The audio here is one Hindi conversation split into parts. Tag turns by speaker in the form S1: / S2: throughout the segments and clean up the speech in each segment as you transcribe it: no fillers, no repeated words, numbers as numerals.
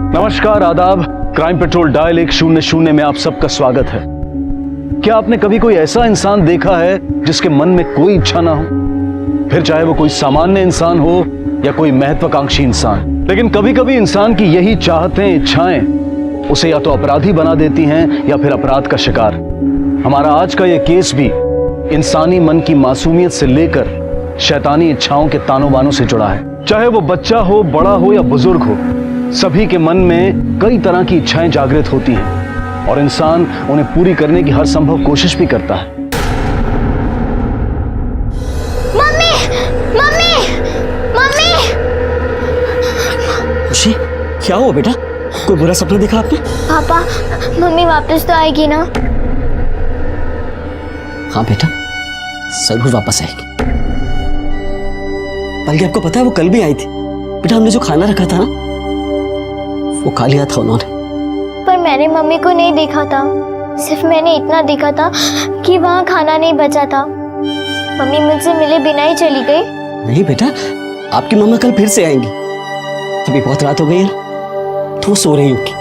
S1: नमस्कार, आदाब। क्राइम पेट्रोल डायल 100 में आप सबका स्वागत है। क्या आपने कभी कोई ऐसा इंसान देखा है जिसके मन में कोई इच्छा ना हो? फिर चाहे वो कोई सामान्य इंसान हो या कोई महत्वाकांक्षी इंसान। लेकिन कभी कभी इंसान की यही चाहतें, इच्छाएं उसे या तो अपराधी बना देती हैं या फिर अपराध का शिकार। हमारा आज का यह केस भी इंसानी मन की मासूमियत से लेकर शैतानी इच्छाओं के तानों बानों से जुड़ा है। चाहे वो बच्चा हो, बड़ा हो या बुजुर्ग हो, सभी के मन में कई तरह की इच्छाएं जागृत होती हैं और इंसान उन्हें पूरी करने की हर संभव कोशिश भी करता है।
S2: Mummy, mummy, mummy!
S3: खुशी, क्या हुआ बेटा? कोई बुरा सपना देखा आपने?
S2: पापा, मम्मी वापस तो आएगी ना?
S3: हाँ बेटा, जरूर वापस आएगी। बल्कि आपको पता है वो कल भी आई थी। बेटा हमने जो खाना रखा था ना, वो खा लिया था उन्होंने।
S2: पर मैंने मम्मी को नहीं देखा था। सिर्फ मैंने इतना देखा था कि वहाँ खाना नहीं बचा था। मम्मी मुझसे मिले बिना ही चली गई।
S3: नहीं बेटा, आपकी मम्मा कल फिर से आएंगी। अभी बहुत रात हो गई है ना, तो वो सो रही होगी।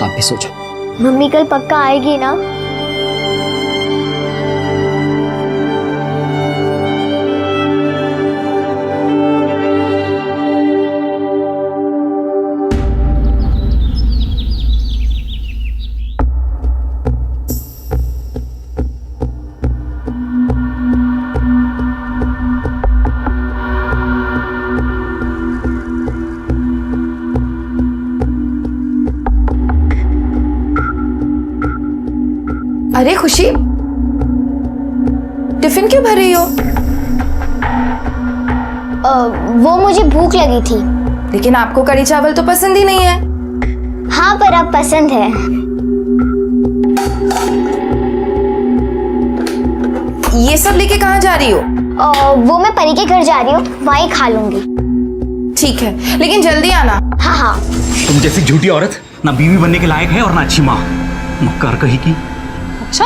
S3: आप भी सो जाओ।
S2: मम्मी कल पक्का आएगी ना?
S4: अरे खुशी, टिफिन क्यों भर रही हो?
S2: वो मुझे भूख लगी थी।
S4: लेकिन आपको कढ़ी चावल तो पसंद ही नहीं है।
S2: हाँ, पर अब पसंद है।
S4: ये सब लेके कहाँ जा रही हो?
S2: वो मैं परी के घर जा रही हूँ, वहीं खा लूंगी।
S4: ठीक है, लेकिन जल्दी आना।
S2: हाँ हाँ।
S5: तुम जैसी झूठी औरत ना बीवी बनने के लायक है और ना अच्छी माँ। मक्कार कही की।
S6: अच्छा,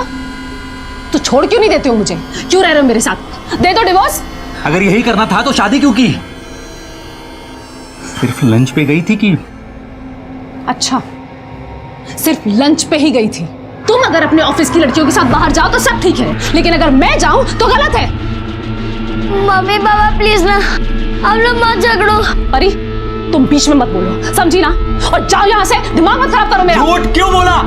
S6: तो छोड़ क्यों नहीं देते हो मुझे? क्यों रह रहे हो मेरे साथ? दे दो डिवोर्स।
S5: अगर यही करना था तो शादी क्यों की? सिर्फ लंच पे गई थी कि?
S6: अच्छा, सिर्फ लंच पे ही गई थी। तुम अगर अपने ऑफिस की लड़कियों के साथ बाहर जाओ तो सब ठीक है, लेकिन अगर मैं जाऊं तो गलत है।
S2: मम्मी पापा प्लीज ना, आप लोग मत झगड़ो।
S6: परी, तुम बीच में मत बोलो, समझी ना? और जाओ यहाँ से, दिमाग मत खराब करो मेरा।
S5: झूठ क्यों बोला?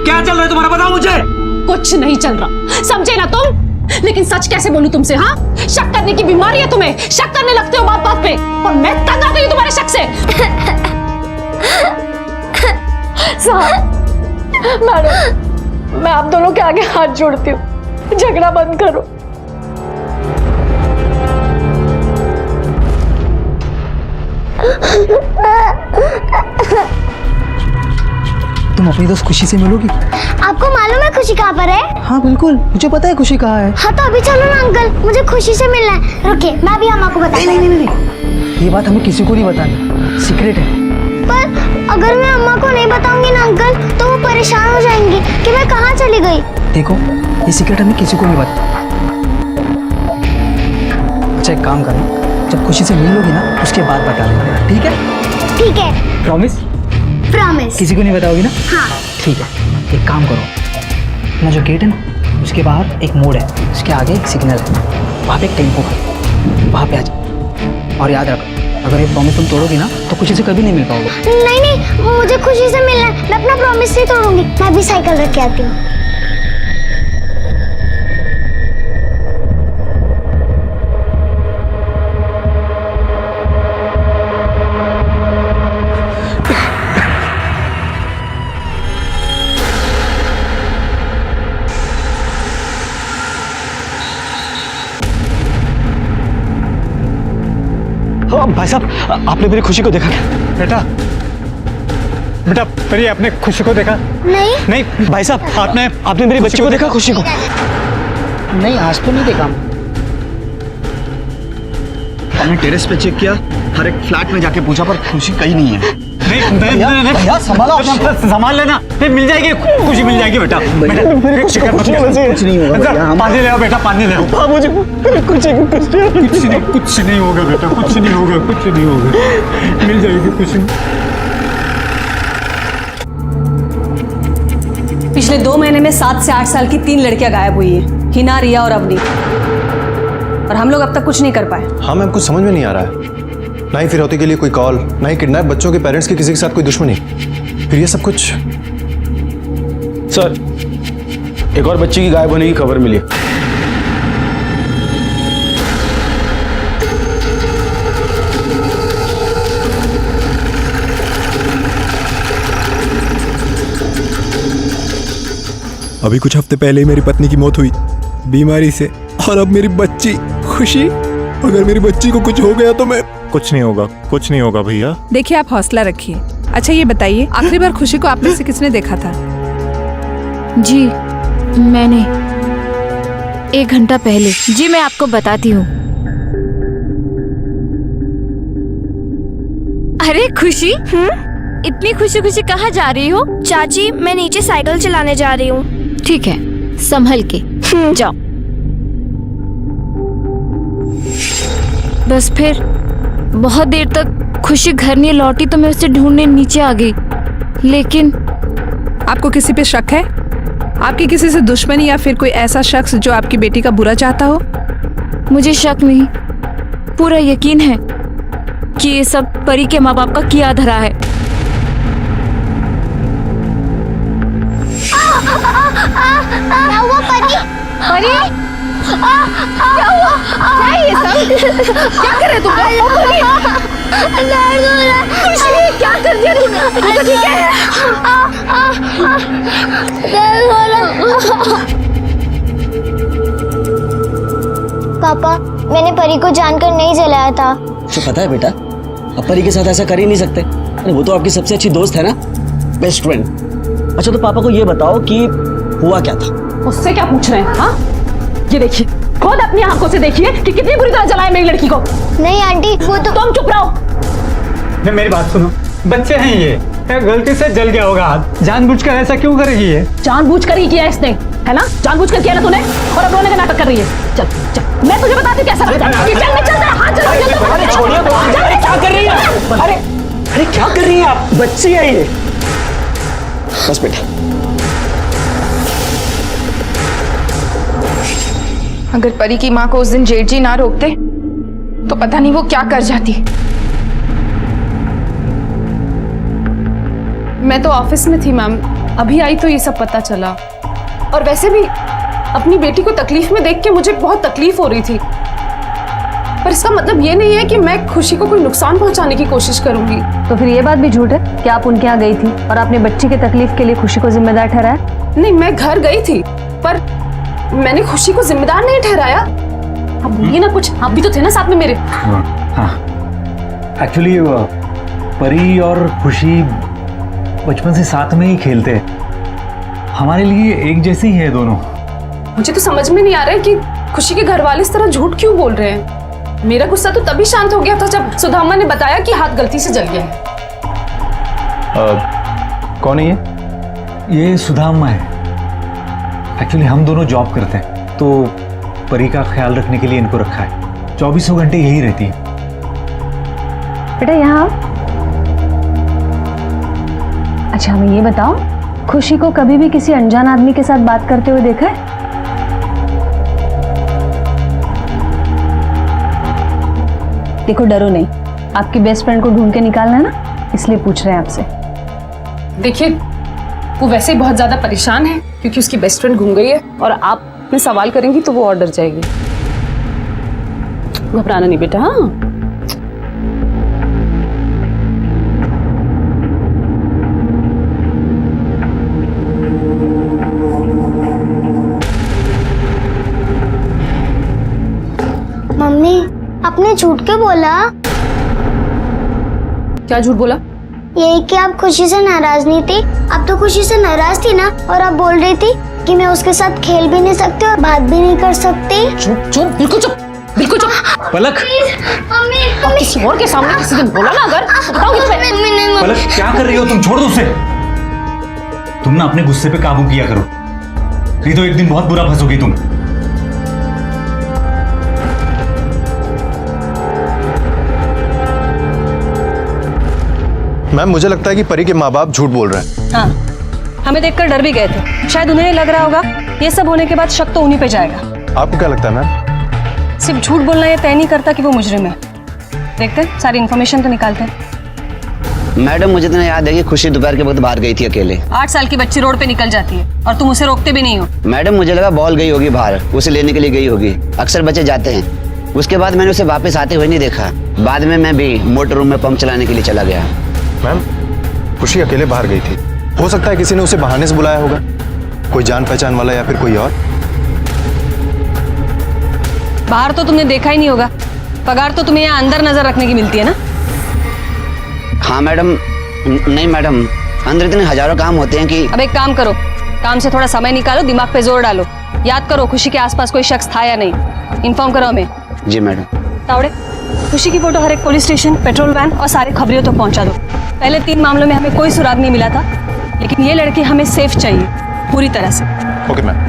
S5: क्या चल रहा है तुम्हारा, बताओ मुझे।
S6: कुछ नहीं चल रहा, समझे ना तुम? लेकिन सच कैसे बोलूं तुमसे? हाँ, शक करने की बीमारी है तुम्हें। शक करने लगते हो बात बात पे, और मैं तंग आ गई हूं तुम्हारे शक से। साहब, मैडम, मैं आप दोनों के आगे हाथ जोड़ती हूँ, झगड़ा बंद करो।
S7: तुम अपनी दोस्त खुशी से मिलोगी?
S2: आपको मालूम है खुशी कहाँ पर है?
S7: हाँ बिल्कुल, मुझे पता है खुशी कहाँ है।
S2: हाँ तो अभी चलो ना अंकल, मुझे खुशी से मिलना है। रुकिए, मैं अभी अम्मा को बताती हूँ।
S7: नहीं, ये बात हमें किसी को नहीं बतानी, सीक्रेट है।
S2: पर अगर मैं अम्मा को नहीं बताऊंगी ना अंकल, तो वो परेशान हो जाएंगी कि मैं कहाँ चली गई।
S7: देखो, ये सीक्रेट हमें किसी को नहीं बता। अच्छा एक काम करना, जब खुशी से मिल लोगी ना उसके बाद बता देना, ठीक है?
S2: ठीक है,
S7: प्रॉमिस?
S2: प्रॉमिस।
S7: किसी को नहीं बताओगी ना?
S2: हाँ।
S7: ठीक है, एक काम करो, अपना जो गेट है ना उसके बाहर एक मोड़ है, उसके आगे एक सिग्नल है, वहाँ पे एक टेम्पो है, वहाँ पे आ जाओ। और याद रखो, अगर ये प्रॉमिस तुम तोड़ोगी ना तो खुशी से कभी नहीं मिल पाओगे।
S2: नहीं नहीं, मुझे खुशी से मिलना है, मैं अपना प्रॉमिस नहीं तोड़ूंगी। मैं भी साइकिल रख के आती हूँ।
S1: भाई साहब, आपने मेरी खुशी को देखा क्या?
S8: बेटा, बेटा परी, आपने खुशी को देखा?
S2: नहीं
S1: नहीं भाई साहब, आपने मेरी बच्ची को देखा, खुशी को?
S7: नहीं, आज तो नहीं देखा।
S5: हमने टेरेस पे चेक किया, हर एक फ्लैट में जाके पूछा, पर खुशी कहीं नहीं है।
S8: नहीं,
S7: भैया संभालो,
S8: संभाल लेना, नहीं मिल जाएगी खुशी, मिल जाएगी बेटा।
S7: कुछ नहीं होगा।
S8: पानी ले आओ बेटा, पानी ले आओ।
S7: मुझे कुछ
S8: नहीं होगा बेटा, कुछ नहीं होगा, कुछ नहीं होगा, मिल जाएगी खुशी।
S9: इतने में 7 से 8 साल की 3 लड़कियां गायब हुई हैं, हिना, रिया और अवनी। और हम लोग अब तक कुछ नहीं कर पाए।
S10: हाँ मैम, कुछ समझ में नहीं आ रहा है। ना ही फिरौती के लिए कोई कॉल, ना ही किडनैप बच्चों के पेरेंट्स की किसी के साथ कोई दुश्मनी, फिर ये सब कुछ।
S1: सर, एक और बच्ची की गायब होने की खबर मिली।
S11: अभी कुछ हफ्ते पहले ही मेरी पत्नी की मौत हुई बीमारी से, और अब मेरी बच्ची खुशी। अगर मेरी बच्ची को कुछ हो गया तो मैं।
S12: कुछ नहीं होगा, कुछ नहीं होगा भैया।
S13: देखिए, आप हौसला रखिए। अच्छा ये बताइए, आखिरी बार खुशी को आप में से किसने देखा था?
S6: जी मैंने 1 घंटा पहले। जी मैं आपको बताती हूँ।
S2: अरे खुशी, इतनी खुशी खुशी कहाँ जा रही हो? चाची, मैं नीचे साइकिल चलाने जा रही हूँ।
S6: ठीक है, संभल के जाओ। बस फिर बहुत देर तक खुशी घर नहीं लौटी तो मैं उसे ढूंढने नीचे आ गई, लेकिन
S13: आपको किसी पे शक है? आपकी किसी से दुश्मनी या फिर कोई ऐसा शख्स जो आपकी बेटी का बुरा चाहता हो?
S6: मुझे शक नहीं, पूरा यकीन है कि ये सब परी के माँ बाप का किया धरा है।
S2: क्या हुआ परी?
S6: परी? क्या हुआ? क्या ये सब? क्या कर रहे तुम? खुशी, क्या कर दिया तूने? तू तो ठीक है?
S2: पापा, मैंने परी को जानकर नहीं जलाया था।
S3: तो पता है बेटा, अब परी के साथ ऐसा कर ही नहीं सकते। अरे वो तो आपकी सबसे अच्छी दोस्त है ना, बेस्ट फ्रेंड। अच्छा तो पापा को ये बताओ कि हुआ क्या था?
S6: उससे क्या पूछ रहे हैं? हाँ, ये देखिए, खुद अपनी आंखों से देखिए कि कितनी बुरी तरह जलाया मेरी लड़की को।
S2: नहीं आंटी, वो तो।
S6: तुम चुप रहो।
S8: मेरी बात सुनो, बच्चे हैं ये, गलती से जल गया होगा हाथ। जानबूझकर ऐसा क्यों करेगी ये?
S6: जानबूझकर ही किया इसने, है ना? जानबूझकर किया ना तूने, और अब रोने का नाटक कर रही है। चल चल, मैं तुझे बताती हूँ कैसा लगता है। चल मैं चलता है, हाथ चला।
S3: अरे छोड़िए, क्या कर रही है? अरे अरे क्या कर रही है आप? बच्ची है ये। बस बेटा,
S4: अगर परी की माँ को उस दिन जेठ जी ना रोकते तो पता नहीं वो क्या कर जाती।
S6: मैं तो ऑफिस में थी मैम, अभी आई तो ये सब पता चला। और वैसे भी अपनी बेटी को तकलीफ में देख के मुझे बहुत तकलीफ हो रही थी, पर इसका मतलब ये नहीं है कि मैं खुशी को कोई नुकसान पहुंचाने की कोशिश करूंगी।
S9: तो फिर ये बात भी झूठ है कि आप उनके यहाँ गई थी और आपने बच्ची की तकलीफ के लिए खुशी को जिम्मेदार ठहराया?
S6: नहीं, मैं घर गई थी पर मैंने खुशी को जिम्मेदार नहीं ठहराया। अब बोलिए ना कुछ, आप भी तो थे ना साथ में मेरे।
S1: हाँ, एक्चुअली परी और खुशी बचपन से साथ में ही खेलते हैं। हमारे लिए एक जैसे ही है दोनों।
S6: मुझे तो समझ में नहीं आ रहा है कि खुशी के घर वाले इस तरह झूठ क्यों बोल रहे हैं। मेरा गुस्सा तो तभी शांत हो गया था जब सुदामा ने बताया कि हाथ गलती से जल गया है।
S10: कौन है ये?
S1: ये सुदामा है। एक्चुअली हम दोनों जॉब करते हैं, तो परी का ख्याल रखने के लिए इनको रखा है। 24 घंटे यही रहती है।
S9: बेटा यहाँ। अच्छा हमें ये बताओ, खुशी को कभी भी किसी अनजान आदमी के साथ बात करते हुए देखा है? देखो डरो नहीं, आपकी बेस्ट फ्रेंड को ढूंढ के निकालना है ना, इसलिए पूछ रहे हैं आपसे।
S6: देखिए, वो वैसे ही बहुत ज्यादा परेशान है क्योंकि उसकी बेस्ट फ्रेंड घूम गई है, और आप में सवाल करेंगी तो वो और डर जाएगी। घबराना नहीं बेटा। हाँ,
S2: मम्मी, आपने झूठ क्यों बोला?
S6: क्या झूठ बोला?
S2: यही कि आप खुशी से नाराज नहीं थी। आप तो खुशी से नाराज थी ना, और आप बोल रही थी कि मैं उसके साथ खेल भी नहीं सकती और बात भी नहीं कर सकती।
S6: चुप चुप, बिल्कुल चुप, बिल्कुल चुप।
S1: पलक,
S2: मम्मी,
S6: किसी और के सामने किसी दिन बोला ना अगर, तो बताऊंगी तुम्हें।
S1: पलक क्या कर रही हो तुम? छोड़ दो उसे। तुम ना अपने गुस्से पे काबू किया करो, नहीं तो एक दिन बहुत बुरा फंसोगी तुम।
S10: मैम मुझे लगता है कि परी के माँ बाप झूठ बोल रहे हैं।
S9: हाँ, हमें देखकर डर भी गए थे। शायद उन्हें लग रहा होगा ये सब होने के बाद शक तो उन्हीं पे जाएगा।
S10: आपको क्या लगता है मैम?
S9: सिर्फ झूठ बोलना ये तय नहीं करता कि वो मुजरिम है। देखते हैं, सारी इन्फॉर्मेशन तो निकालते हैं।
S3: मैडम मुझे तो याद है कि खुशी दोपहर के वक्त बाहर गई थी अकेले।
S9: 8 साल की बच्ची रोड पे निकल जाती है और तुम उसे रोकते भी नहीं हो।
S3: मैडम मुझे लगा बॉल गई होगी बाहर, उसे लेने के लिए गई होगी। अक्सर बच्चे जाते हैं। उसके बाद मैंने उसे वापस आते हुए नहीं देखा। बाद में मैं भी मोटर रूम में पंप चलाने के लिए चला गया।
S10: मैम खुशी अकेले बाहर गई थी, हो सकता है किसी ने उसे बहाने से बुलाया होगा, कोई जान पहचान वाला या फिर कोई और।
S9: बाहर तो तुमने देखा ही नहीं होगा, पगार तो तुम्हें यहाँ अंदर नजर रखने की मिलती है ना।
S3: हाँ मैडम, नहीं मैडम, अंदर इतने हजारों काम होते हैं कि।
S9: अब एक काम करो, काम से थोड़ा समय निकालो, दिमाग पे जोर डालो, याद करो खुशी के आसपास कोई शख्स था या नहीं। इन्फॉर्म करो हमें।
S3: जी मैडम।
S9: तावड़े, खुशी की फोटो हर एक पुलिस स्टेशन, पेट्रोल वैन और सारे खबरियों तक पहुंचा दो। पहले 3 मामलों में हमें कोई सुराग नहीं मिला था, लेकिन ये लड़की हमें सेफ चाहिए पूरी तरह से।
S10: Okay ma'am.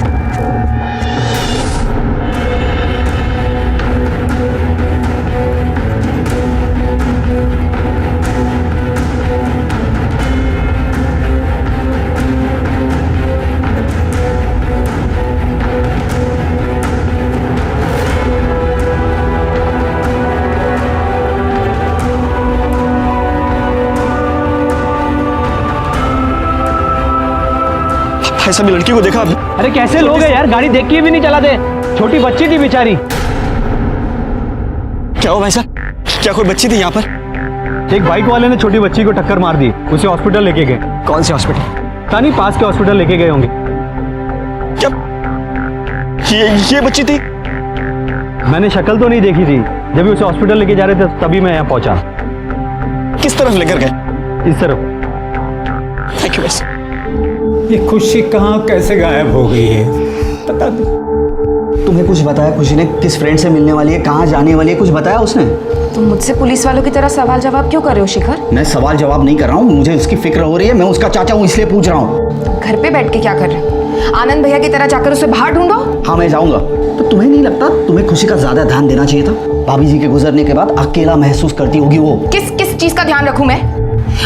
S3: ऐसा भी लड़की को देखा आपने?
S8: अरे कैसे लोग हैं यार, गाड़ी देख के भी नहीं चला दे। छोटी बच्ची थी बेचारी।
S3: क्या हो भाई साहब, क्या कोई बच्ची थी यहाँ पर?
S8: एक बाइक वाले ने छोटी बच्ची को टक्कर मार दी, उसे हॉस्पिटल लेके गए।
S3: कौन से हॉस्पिटल?
S8: पता नहीं, पास के हॉस्पिटल लेके गए होंगे।
S3: क्या ये बच्ची थी?
S8: मैंने शक्ल तो नहीं देखी थी, जब भी उसे हॉस्पिटल लेके जा रहे थे तभी मैं यहाँ पहुंचा।
S3: किस तरफ लेकर गए?
S8: इस तरफ।
S3: थैंक यू बस।
S8: ये खुशी कहाँ कैसे गायब हो गई है पता नहीं।
S3: तुम्हें कुछ बताया खुशी ने? किस फ्रेंड से मिलने वाली है, कहाँ जाने वाली है, कुछ बताया उसने?
S4: तुम मुझसे पुलिस वालों की तरह सवाल जवाब क्यों कर रहे हो शिखर?
S3: मैं सवाल जवाब नहीं कर रहा हूँ, मुझे उसकी फिक्र हो रही है। मैं उसका चाचा हूँ इसलिए पूछ रहा हूँ।
S4: घर पे बैठ के क्या कर रहे हो? आनंद भैया की तरह जाकर उसे बाहर ढूंढो।
S3: हाँ मैं जाऊंगा। तो तुम्हें नहीं लगता तुम्हें खुशी का ज्यादा ध्यान देना चाहिए था? भाभी जी के गुजरने के बाद अकेला महसूस करती होगी वो।
S4: किस चीज का ध्यान रखूं मैं?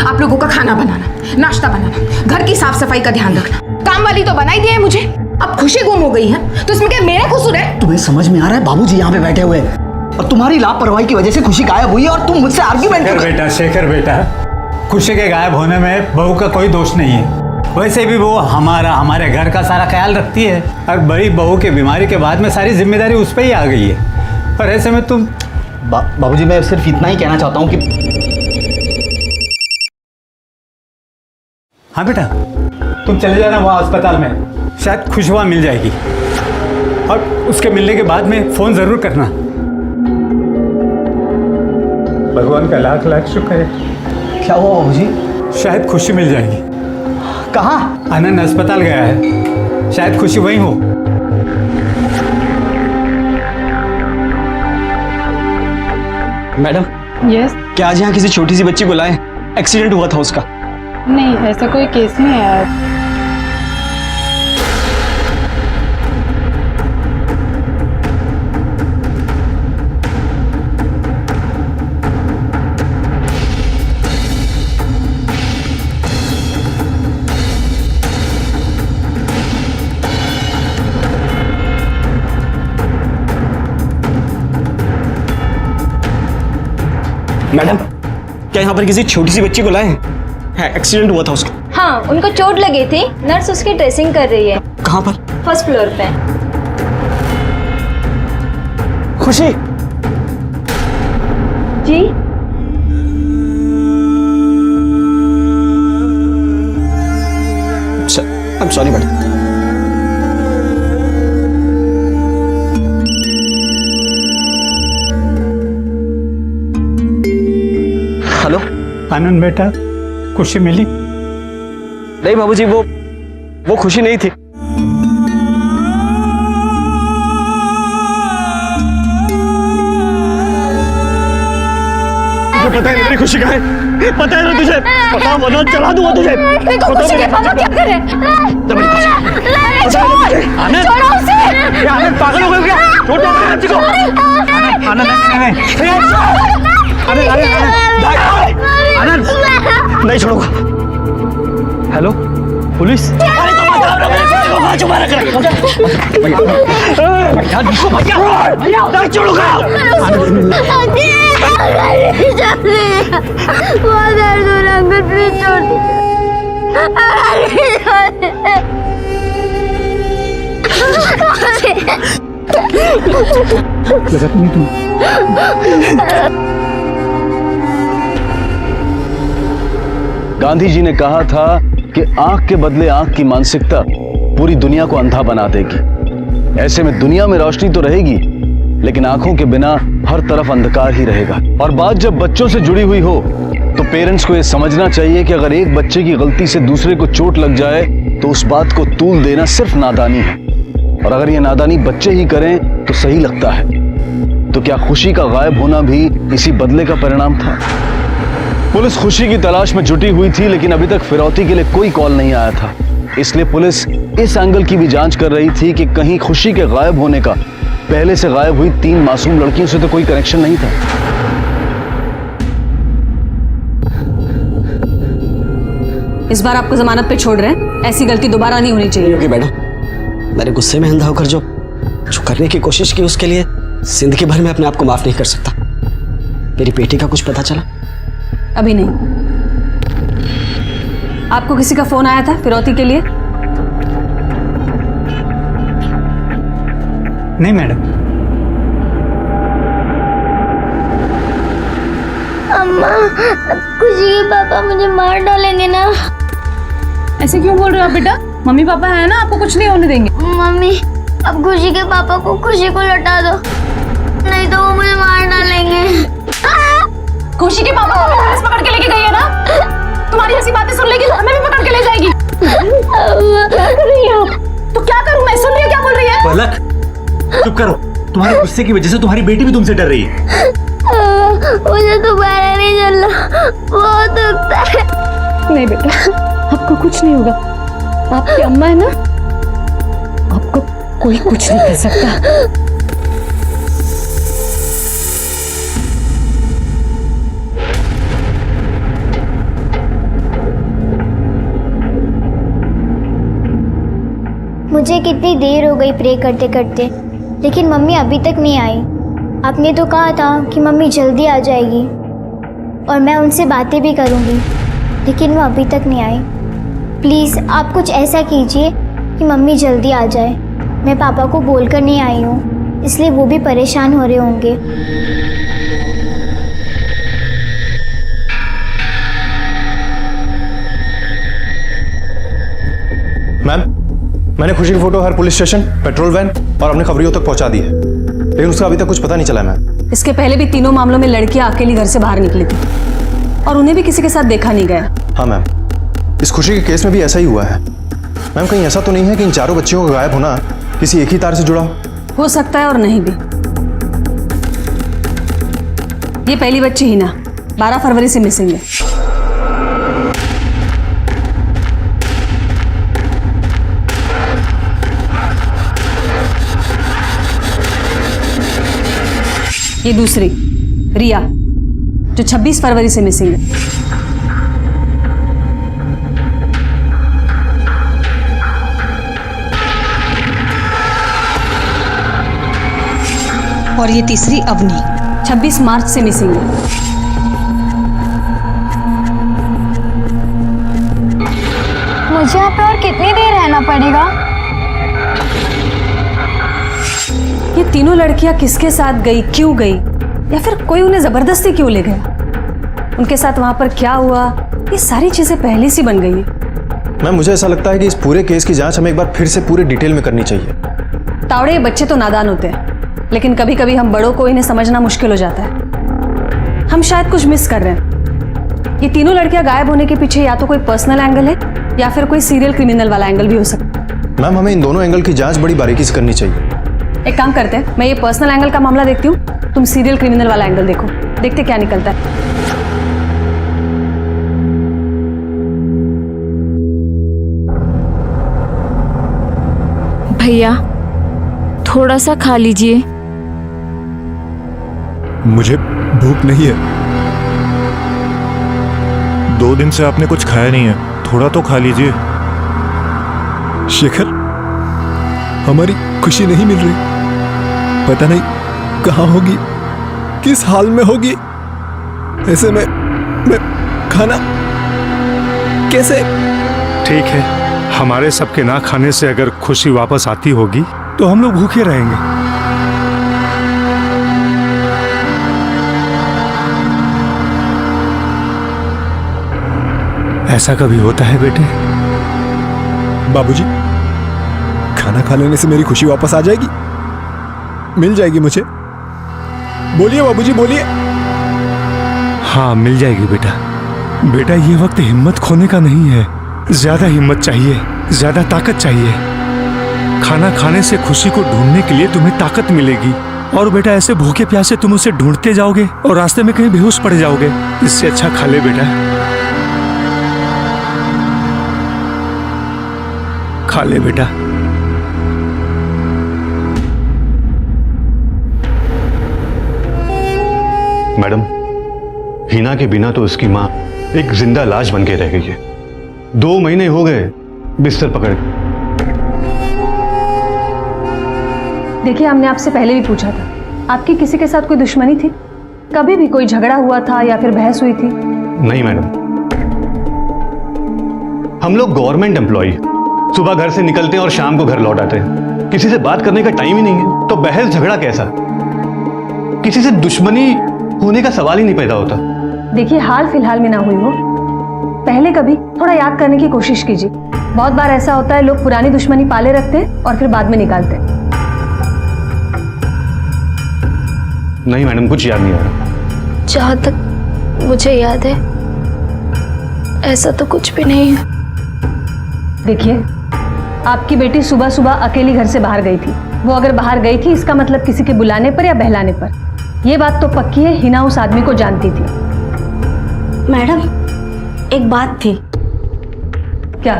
S4: आप लोगों का खाना बनाना, नाश्ता बनाना, घर की साफ सफाई का ध्यान रखना। काम वाली तो बना ही दिया है मुझे। अब खुशी गुम हो गई है तो इसमें क्या मेरा कसूर है?
S3: तुम्हें समझ में आ रहा है बाबूजी यहाँ पे बैठे हुए और तुम्हारी लापरवाही की वजह से खुशी गायब हुई है और तुम मुझसे आर्ग्यूमेंट कर।
S8: बेटा शेखर बेटा, खुशी के गायब होने में बहू का कोई दोष नहीं है। वैसे भी वो हमारे घर का सारा ख्याल रखती है और बड़ी बहू की बीमारी के बाद में सारी जिम्मेदारी उस पर ही आ गई है। और ऐसे में तुम
S3: बाबूजी मैं सिर्फ इतना ही कहना चाहता हूँ कि।
S8: हाँ बेटा, तुम चले जाना वहाँ अस्पताल में, शायद खुशबू मिल जाएगी। और उसके मिलने के बाद में फोन जरूर करना। भगवान का लाख लाख शुक्र है।
S3: क्या हुआ बाबूजी?
S8: शायद खुशी मिल जाएगी।
S3: कहाँ?
S8: आनंद अस्पताल गया है, शायद खुशी वहीं हो।
S3: मैडम।
S6: यस।
S3: क्या आज यहाँ किसी छोटी सी बच्ची को लाए? एक्सीडेंट हुआ था उसका।
S6: नहीं, ऐसा कोई केस नहीं है।
S3: मैडम क्या यहाँ पर किसी छोटी सी बच्ची को लाए? एक्सीडेंट हुआ था उसका।
S2: हाँ, उनको चोट लगी थी, नर्स उसकी ड्रेसिंग कर रही है।
S3: कहाँ पर?
S2: फर्स्ट फ्लोर पे।
S3: Khushi
S2: ji
S3: I am sorry madam. Hello
S8: Anand बेटा, खुशी मिली?
S3: नहीं बाबूजी, वो खुशी नहीं थी। पता है मेरी खुशी कहाँ है? पता है ना तुझे? पता बना चला दूंगा तुझे।
S2: खुशी के पापा क्या कर रहे हैं?
S3: आनंद,
S2: छोड़ो उसे।
S3: आनंद पागल हो गए क्या? छोड़ो मेरे बच्चे को। आनंद आनंद नहीं छोड़ूंगा। Hello
S5: police?
S2: बहुत दर्द हो रहा है, प्लीज छोड़
S1: गांधी जी ने कहा था कि आंख के बदले आंख की मानसिकता पूरी दुनिया को अंधा बना देगी। ऐसे में दुनिया में रोशनी तो रहेगी, लेकिन आंखों के बिना हर तरफ अंधकार ही रहेगा। और बात जब बच्चों से जुड़ी हुई हो तो पेरेंट्स को यह समझना चाहिए कि अगर एक बच्चे की गलती से दूसरे को चोट लग जाए तो उस बात को तूल देना सिर्फ नादानी है, और अगर ये नादानी बच्चे ही करें तो सही लगता है। तो क्या खुशी का गायब होना भी इसी बदले का परिणाम था? पुलिस खुशी की तलाश में जुटी हुई थी, लेकिन अभी तक फिरौती के लिए कोई कॉल नहीं आया था। इसलिए पुलिस इस एंगल की भी जांच कर रही थी कि कहीं खुशी के गायब होने का पहले से गायब हुई 3 मासूम लड़कियों से तो कोई कनेक्शन नहीं था।
S9: इस बार आपको जमानत पे छोड़ रहे हैं, ऐसी गलती दोबारा नहीं होनी चाहिए।
S7: मैडम, मैंने गुस्से में अंधा होकर जो करने की कोशिश की, उसके लिए जिंदगी भर में अपने आप को माफ नहीं कर सकता। मेरी बेटी का कुछ पता चला?
S9: अभी नहीं। आपको किसी का फोन आया था फिरौती के लिए?
S8: नहीं मैडम।
S2: अम्मा, खुशी के पापा मुझे मार डालेंगे ना?
S6: ऐसे क्यों बोल रहे हो आप बेटा? मम्मी पापा है ना, आपको कुछ नहीं होने देंगे।
S2: मम्मी, अब खुशी के पापा को खुशी को लौटा दो, नहीं तो वो मुझे मार डालेंगे।
S6: खुशी के पापा को पुलिस पकड़ के लेके गई है ना? तुम्हारी ऐसी बातें सुन लेगी तो हमें भी पकड़ के ले जाएगी। क्या कर रही है आप? तो क्या करूं मैं? सुन रही है क्या बोल रही है?
S5: पलक, चुप करो। तुम्हारे गुस्से की वजह से तुम्हारी बेटी भी तुमसे डर रही है।
S2: मुझे दोबारा नहीं चलना, बहुत दुखता है।
S6: नहीं बेटा, आपको कुछ नहीं होगा। आपकी अम्मा है ना, आपको कोई कुछ नहीं कर सकता।
S2: मुझे कितनी देर हो गई प्रे करते करते, लेकिन मम्मी अभी तक नहीं आई। आपने तो कहा था कि मम्मी जल्दी आ जाएगी और मैं उनसे बातें भी करूंगी, लेकिन वो अभी तक नहीं आई। प्लीज़ आप कुछ ऐसा कीजिए कि मम्मी जल्दी आ जाए। मैं पापा को बोलकर नहीं आई हूँ, इसलिए वो भी परेशान हो रहे होंगे।
S10: मैम, मैंने खुशी की फोटो हर पुलिस स्टेशन, पेट्रोल वैन और अपने खबरियों तक पहुंचा दी है, लेकिन उसका अभी तक कुछ पता नहीं चला मैम।
S9: इसके पहले भी तीनों मामलों में लड़कियां अकेली घर से बाहर निकली थी और उन्हें भी किसी के साथ देखा नहीं गया।
S10: हाँ मैम, इस खुशी के केस में भी ऐसा ही हुआ है। मैम, कहीं ऐसा तो नहीं है कि इन चारों बच्चियों का गायब होना किसी एक ही तार से जुड़ा
S9: हो सकता है और नहीं भी। ये पहली बच्ची हिना 12 फरवरी से मिसिंग है। ये दूसरी रिया जो 26 फरवरी से मिसिंग है। और ये तीसरी अवनी 26 मार्च से मिसिंग है।
S2: मुझे यहाँ पे और कितनी देर रहना पड़ेगा?
S9: ये तीनों लड़कियां किसके साथ गई, क्यों गई, या फिर कोई उन्हें जबरदस्ती क्यों ले गया? उनके साथ वहां पर क्या हुआ, ये सारी चीजें पहले से बन गई है।
S10: मैम, मुझे ऐसा लगता है कि इस पूरे केस की जांच हमें एक बार फिर से पूरे डिटेल में करनी चाहिए।
S9: तावड़े, ये बच्चे तो नादान होते हैं, लेकिन कभी कभी हम बड़ों को इन्हें समझना मुश्किल हो जाता है। हम शायद कुछ मिस कर रहे हैं। ये तीनों लड़कियां गायब होने के पीछे या तो कोई पर्सनल एंगल है या फिर कोई सीरियल क्रिमिनल वाला एंगल भी हो सकता है।
S10: मैम, हमें इन दोनों एंगल की जांच बड़ी बारीकी से करनी चाहिए।
S9: एक काम करते हैं, मैं ये पर्सनल एंगल का मामला देखती हूँ, तुम सीरियल क्रिमिनल वाला एंगल देखो, देखते क्या निकलता है।
S13: भैया थोड़ा सा खा लीजिए।
S12: मुझे भूख नहीं है। 2 दिन से आपने कुछ खाया नहीं है, थोड़ा तो खा लीजिए।
S11: शेखर, हमारी खुशी नहीं मिल रही। पता नहीं कहाँ होगी, किस हाल में होगी। ऐसे में मैं खाना कैसे?
S10: ठीक है, हमारे सबके ना खाने से अगर खुशी वापस आती होगी तो हम लोग भूखे रहेंगे। ऐसा कभी होता है बेटे?
S11: बाबूजी, खाना खा लेने से मेरी खुशी वापस आ जाएगी? मिल जाएगी मुझे? बोलिए बाबूजी, बोलिए।
S10: हाँ, मिल जाएगी बेटा। बेटा, ये वक्त हिम्मत खोने का नहीं है। ज्यादा हिम्मत चाहिए, ज्यादा ताकत चाहिए। खाना खाने से खुशी को ढूंढने के लिए तुम्हें ताकत मिलेगी। और बेटा, ऐसे भूखे प्यासे तुम उसे ढूंढते जाओगे और रास्ते में कहीं बेहोश पड़ जाओगे। इससे अच्छा खा ले बेटा, खा ले बेटा।
S12: मैडम, हिना के बिना तो उसकी माँ एक जिंदा लाश बन के रह गई है। 2 महीने हो गए बिस्तर पकड़।
S9: देखिए, हमने आपसे पहले भी पूछा था, आपकी किसी के साथ कोई दुश्मनी थी? कभी भी कोई झगड़ा हुआ था या फिर बहस हुई थी?
S12: नहीं मैडम, हम लोग गवर्नमेंट एम्प्लॉय, सुबह घर से निकलते हैं और शाम को घर लौट आते हैं। किसी से बात करने का टाइम ही नहीं है, तो बहस झगड़ा कैसा? किसी से दुश्मनी होने का सवाल ही नहीं पैदा होता।
S9: देखिए, हाल फिलहाल में ना हुई हो, पहले कभी थोड़ा याद करने की कोशिश कीजिए। बहुत बार ऐसा होता है, लोग पुरानी दुश्मनी पाले रखते हैं और फिर बाद में निकालते हैं।
S12: नहीं मैडम, कुछ याद नहीं आ रहा।
S2: जहाँ तक मुझे याद है, ऐसा तो कुछ भी नहीं है।
S9: देखिए, आपकी बेटी सुबह सुबह अकेली घर से बाहर गई थी। वो अगर बाहर गई थी, इसका मतलब किसी के बुलाने पर या बहलाने पर। ये बात तो पक्की है, हिना उस आदमी को जानती थी।
S14: मैडम, एक बात थी।
S9: क्या?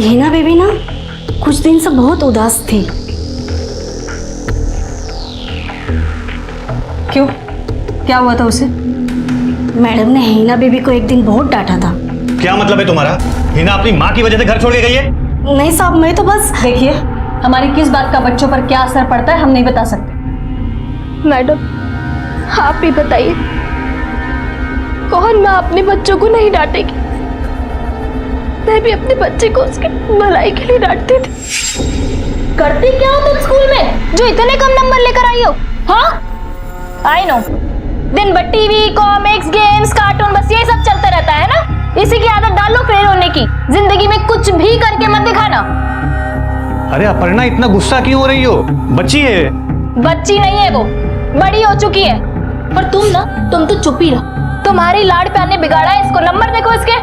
S14: हिना बेबी ना कुछ दिन से बहुत उदास थी।
S9: क्यों? क्या हुआ था उसे?
S14: मैडम ने हिना बेबी को एक दिन बहुत डांटा था।
S12: क्या मतलब है तुम्हारा? हिना अपनी माँ की वजह से घर छोड़ के गई है?
S14: नहीं साहब, मैं तो बस।
S9: देखिए, हमारी किस बात का बच्चों पर क्या असर पड़ता है हम नहीं बता सकते।
S2: मैडम, आप ही बताइए, कौन माँ अपने बच्चों को नहीं डांटेगी? मैं भी अपने बच्चे को उसके भलाई के लिए डांटती थी।
S15: करती क्या हो तुम स्कूल में जो इतने कम नंबर लेकर आई हो? हाँ, आई नो, दिन भर टीवी, कॉमिक्स, गेम्स, कार्टून, बस ये सब चलता रहता है ना। इसी की आदत डालो फेल होने की। जिंदगी में कुछ भी करके मत दिखाना।
S12: अरे अपर्णा, इतना गुस्सा क्यों हो रही हो? बच्ची है।
S15: बच्ची नहीं है वो, बड़ी हो चुकी है। पर तुम तो चुप ही रहो। तुम्हारी लाड़ प्यार ने बिगाड़ा है इसको। नंबर देखो इसके।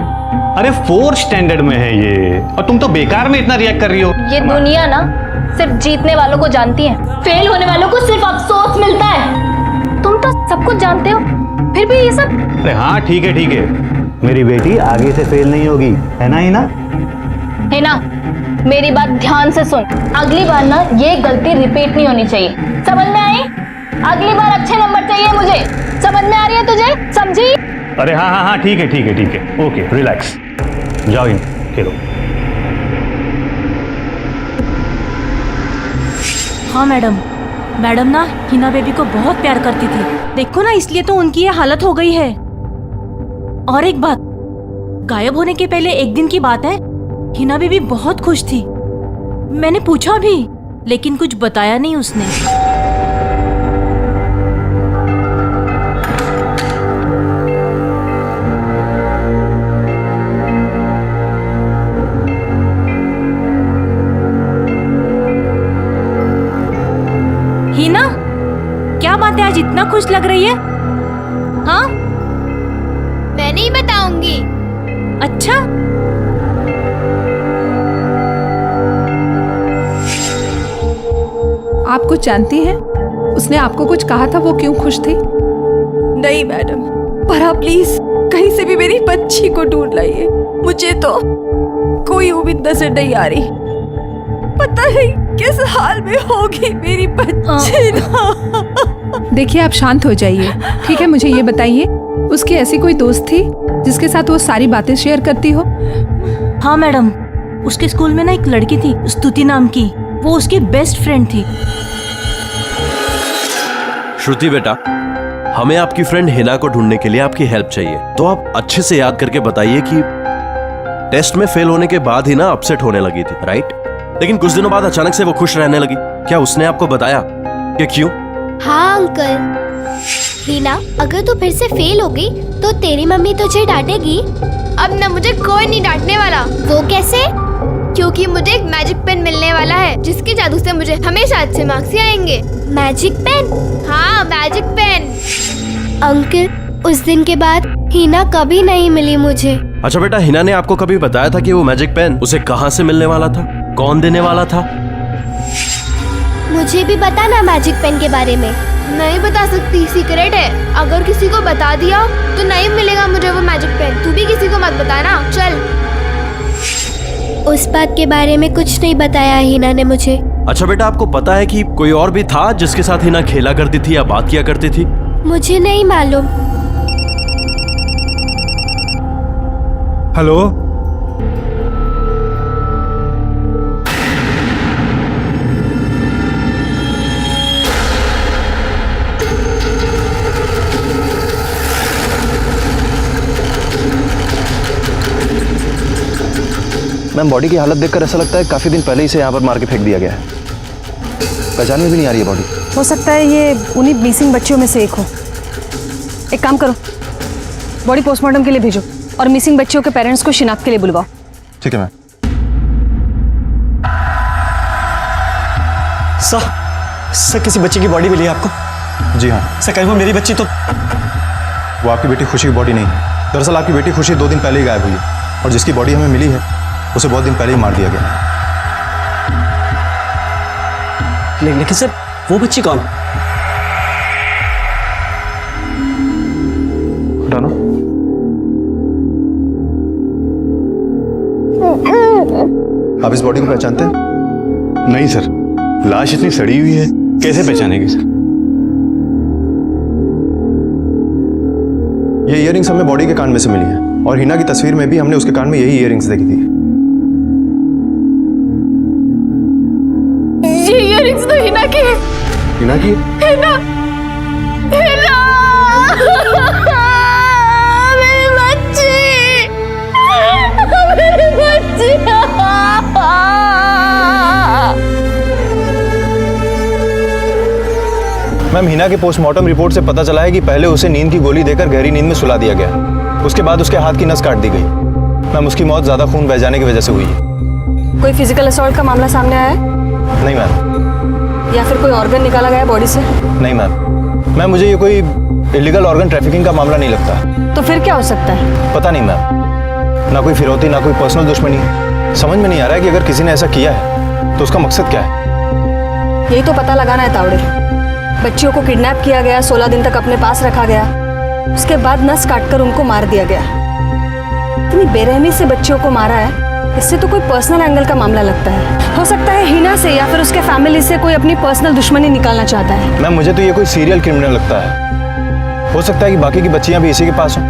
S12: अरे 4th स्टैंडर्ड में है ये, और तुम तो बेकार में इतना रिएक्ट कर रही हो।
S15: ये दुनिया ना सिर्फ जीतने वालों को जानती है, फेल होने वालों को सिर्फ अफसोस मिलता है। तुम तो सब कुछ जानते हो, फिर भी ये सब।
S12: अरे हाँ, ठीक है, मेरी बेटी आगे से फेल नहीं होगी, है ना हिना?
S15: है ना? मेरी बात ध्यान से सुन। अगली बार ना ये गलती रिपीट नहीं होनी चाहिए। समझ में आई? अगली बार अच्छे नंबर चाहिए मुझे। समझ में आ रही है तुझे? समझी?
S12: अरे हाँ, ठीक है, ओके, रिलैक्स। जाओ इन खेलो।
S14: हाँ मैडम ना हिना बेबी को बहुत प्यार करती थी। देखो ना, इसलिए तो उनकी ये हालत हो गई है। और एक बात, गायब होने के पहले एक दिन की बात है, हिना बेबी बहुत खुश थी। मैंने पूछा भी, लेकिन कुछ बताया नहीं उसने। हिना, क्या बात है, आज इतना खुश लग रही है? हाँ,
S2: मैं नहीं बताऊंगी।
S14: अच्छा,
S13: आप कुछ जानती हैं? उसने आपको कुछ कहा था, वो क्यों खुश थी?
S14: नहीं मैडम, पर आप प्लीज कहीं से भी मेरी बच्ची को ढूंढ लाइए। मुझे तो कोई उम्मीद नजर नहीं आ रही। पता नहीं किस हाल में होगी मेरी बच्ची ना।
S13: देखिए, आप शांत हो जाइए, ठीक है? मुझे ये बताइए, उसकी ऐसी कोई दोस्त थी जिसके साथ वो सारी बातें शेयर करती हो?
S14: हाँ मैडम, उसके स्कूल में ना एक लड़की थी स्तुति नाम की, वो उसकी बेस्ट फ्रेंड थी।
S16: श्रुति बेटा, हमें आपकी फ्रेंड हिना को ढूंढने के लिए आपकी हेल्प चाहिए। तो आप अच्छे से याद करके बताइए कि टेस्ट में फेल होने के बाद हिना अपसेट होने लगी थी, राइट? लेकिन कुछ दिनों बाद अचानक से वो खुश रहने लगी। क्या उसने आपको बताया कि क्यों?
S2: हाँ अंकल। हिना, अगर तू फिर से फेल हो गई तो तेरी मम्मी तुझे डांटेगी। अब ना मुझे कोई नहीं डांटने वाला। वो कैसे? क्योंकि मुझे एक मैजिक पेन मिलने वाला है जिसके जादू से मुझे हमेशा अच्छे मार्क्स ही आएंगे। Magic pen? हाँ, मैजिक पेन। अंकल, उस दिन के बाद हिना कभी नहीं मिली मुझे।
S16: अच्छा बेटा, हिना ने आपको कभी बताया था कि वो मैजिक पेन उसे कहाँ से मिलने वाला था, कौन देने वाला था?
S2: मुझे भी बता ना मैजिक पेन के बारे में।
S15: नहीं बता सकती, सीक्रेट है। अगर किसी को बता दिया तो नहीं मिलेगा मुझे वो मैजिक पेन। तू भी किसी को मत बताना, चल।
S2: उस बात के बारे में कुछ नहीं बताया हिना ने मुझे।
S16: अच्छा बेटा, आपको पता है कि कोई और भी था जिसके साथ हिना खेला करती थी या बात किया करती थी?
S2: मुझे नहीं मालूम।
S10: हेलो,
S11: मैम, बॉडी की हालत देखकर ऐसा लगता है काफी दिन पहले इसे यहाँ पर मार के फेंक दिया गया है। पहचान में भी नहीं आ रही है बॉडी।
S9: हो सकता है ये उन्हीं मिसिंग बच्चियों में से एक हो। एक काम करो, बॉडी पोस्टमार्टम के लिए भेजो और मिसिंग बच्चियों के पेरेंट्स को शिनाख्त के लिए बुलवाओ।
S11: ठीक है मैम।
S17: सर किसी बच्ची की बॉडी मिली है आपको?
S11: जी हाँ
S17: सर, कहीं वो मेरी बच्ची तो?
S11: वो आपकी बेटी खुशी की बॉडी नहीं है। दरअसल आपकी बेटी खुशी 2 दिन पहले ही गायब हुई है और जिसकी बॉडी हमें मिली है उसे बहुत दिन पहले ही मार दिया गया।
S17: लेकिन सर, वो बच्ची कौन?
S11: हटाना। आप इस बॉडी को पहचानते हैं?
S12: नहीं सर, लाश इतनी सड़ी हुई है, कैसे पहचानेंगे सर?
S11: ये इयररिंग्स हमें बॉडी के कान में से मिली है और हिना की तस्वीर में भी हमने उसके कान में यही इयररिंग्स देखी थी।
S15: ये इयररिंग्स तो हिना की है।
S11: हिना की?
S15: हिना, हिना, मेरी बच्ची, मेरी बच्ची।
S11: मैम, हिना के पोस्टमार्टम रिपोर्ट से पता चला है कि पहले उसे नींद की गोली देकर गहरी नींद में सुला दिया गया। उसके बाद उसके हाथ की नस काट दी गई। मैम, उसकी मौत ज्यादा खून बह जाने की वजह से हुई है।
S9: कोई फिजिकल असॉल्ट का मामला सामने आया है?
S11: नहीं मैम।
S9: या फिर कोई ऑर्गन निकाला गया बॉडी से?
S11: नहीं मैम। मैम, मुझे ये कोई इलीगल ऑर्गन ट्रैफिकिंग का मामला नहीं लगता।
S9: तो फिर क्या हो सकता है?
S11: पता नहीं मैम, ना कोई फिरौती ना कोई पर्सनल दुश्मनी। समझ में नहीं आ रहा है कि अगर किसी ने ऐसा किया है तो उसका मकसद क्या है।
S9: यही तो पता लगाना है तावड़े। बच्चियों को किडनैप किया गया, 16 दिन तक अपने पास रखा गया, उसके बाद नस काटकर उनको मार दिया गया। इतनी बेरहमी से बच्चियों को मारा है, इससे तो कोई पर्सनल एंगल का मामला लगता है। हो सकता है हिना से या फिर उसके फैमिली से कोई अपनी पर्सनल दुश्मनी निकालना चाहता है।
S11: मैम, मुझे तो ये कोई सीरियल क्रिमिनल लगता है। हो सकता है कि बाकी की बच्चियां भी इसी के पास हों।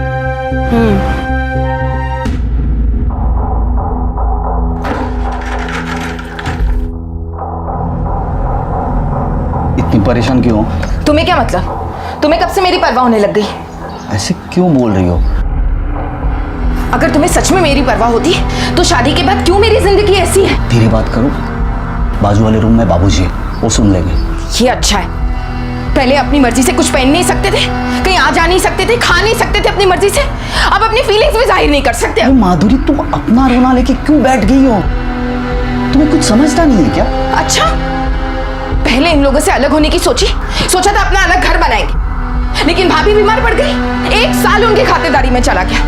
S3: इतनी परेशान क्यों हो?
S4: तुम्हें क्या मतलब? तुम्हें कब से मेरी परवाह होने लग गई?
S3: ऐसे क्यों बोल रही हो?
S4: अगर तुम्हें सच में मेरी परवाह होती तो शादी के बाद क्यों मेरी जिंदगी ऐसी है?
S3: धीरे बात करो, बाजू वाले रूम में बाबूजी है, वो सुन लेंगे।
S4: ये अच्छा है। पहले अपनी मर्जी से कुछ पहन नहीं सकते थे, कहीं आ जा नहीं सकते थे, खा नहीं सकते थे अपनी मर्जी से, अब अपनी फीलिंग्स भी जाहिर नहीं कर सकते।
S3: माधुरी, तुम अपना रोना लेके क्यों बैठ गई हो? तुम्हें कुछ समझता नहीं है क्या?
S4: अच्छा, पहले इन लोगों से अलग होने की सोचा था अपना अलग घर बनाएंगे, लेकिन भाभी बीमार पड़ गई, 1 साल उनकी खातिरदारी में चला गया।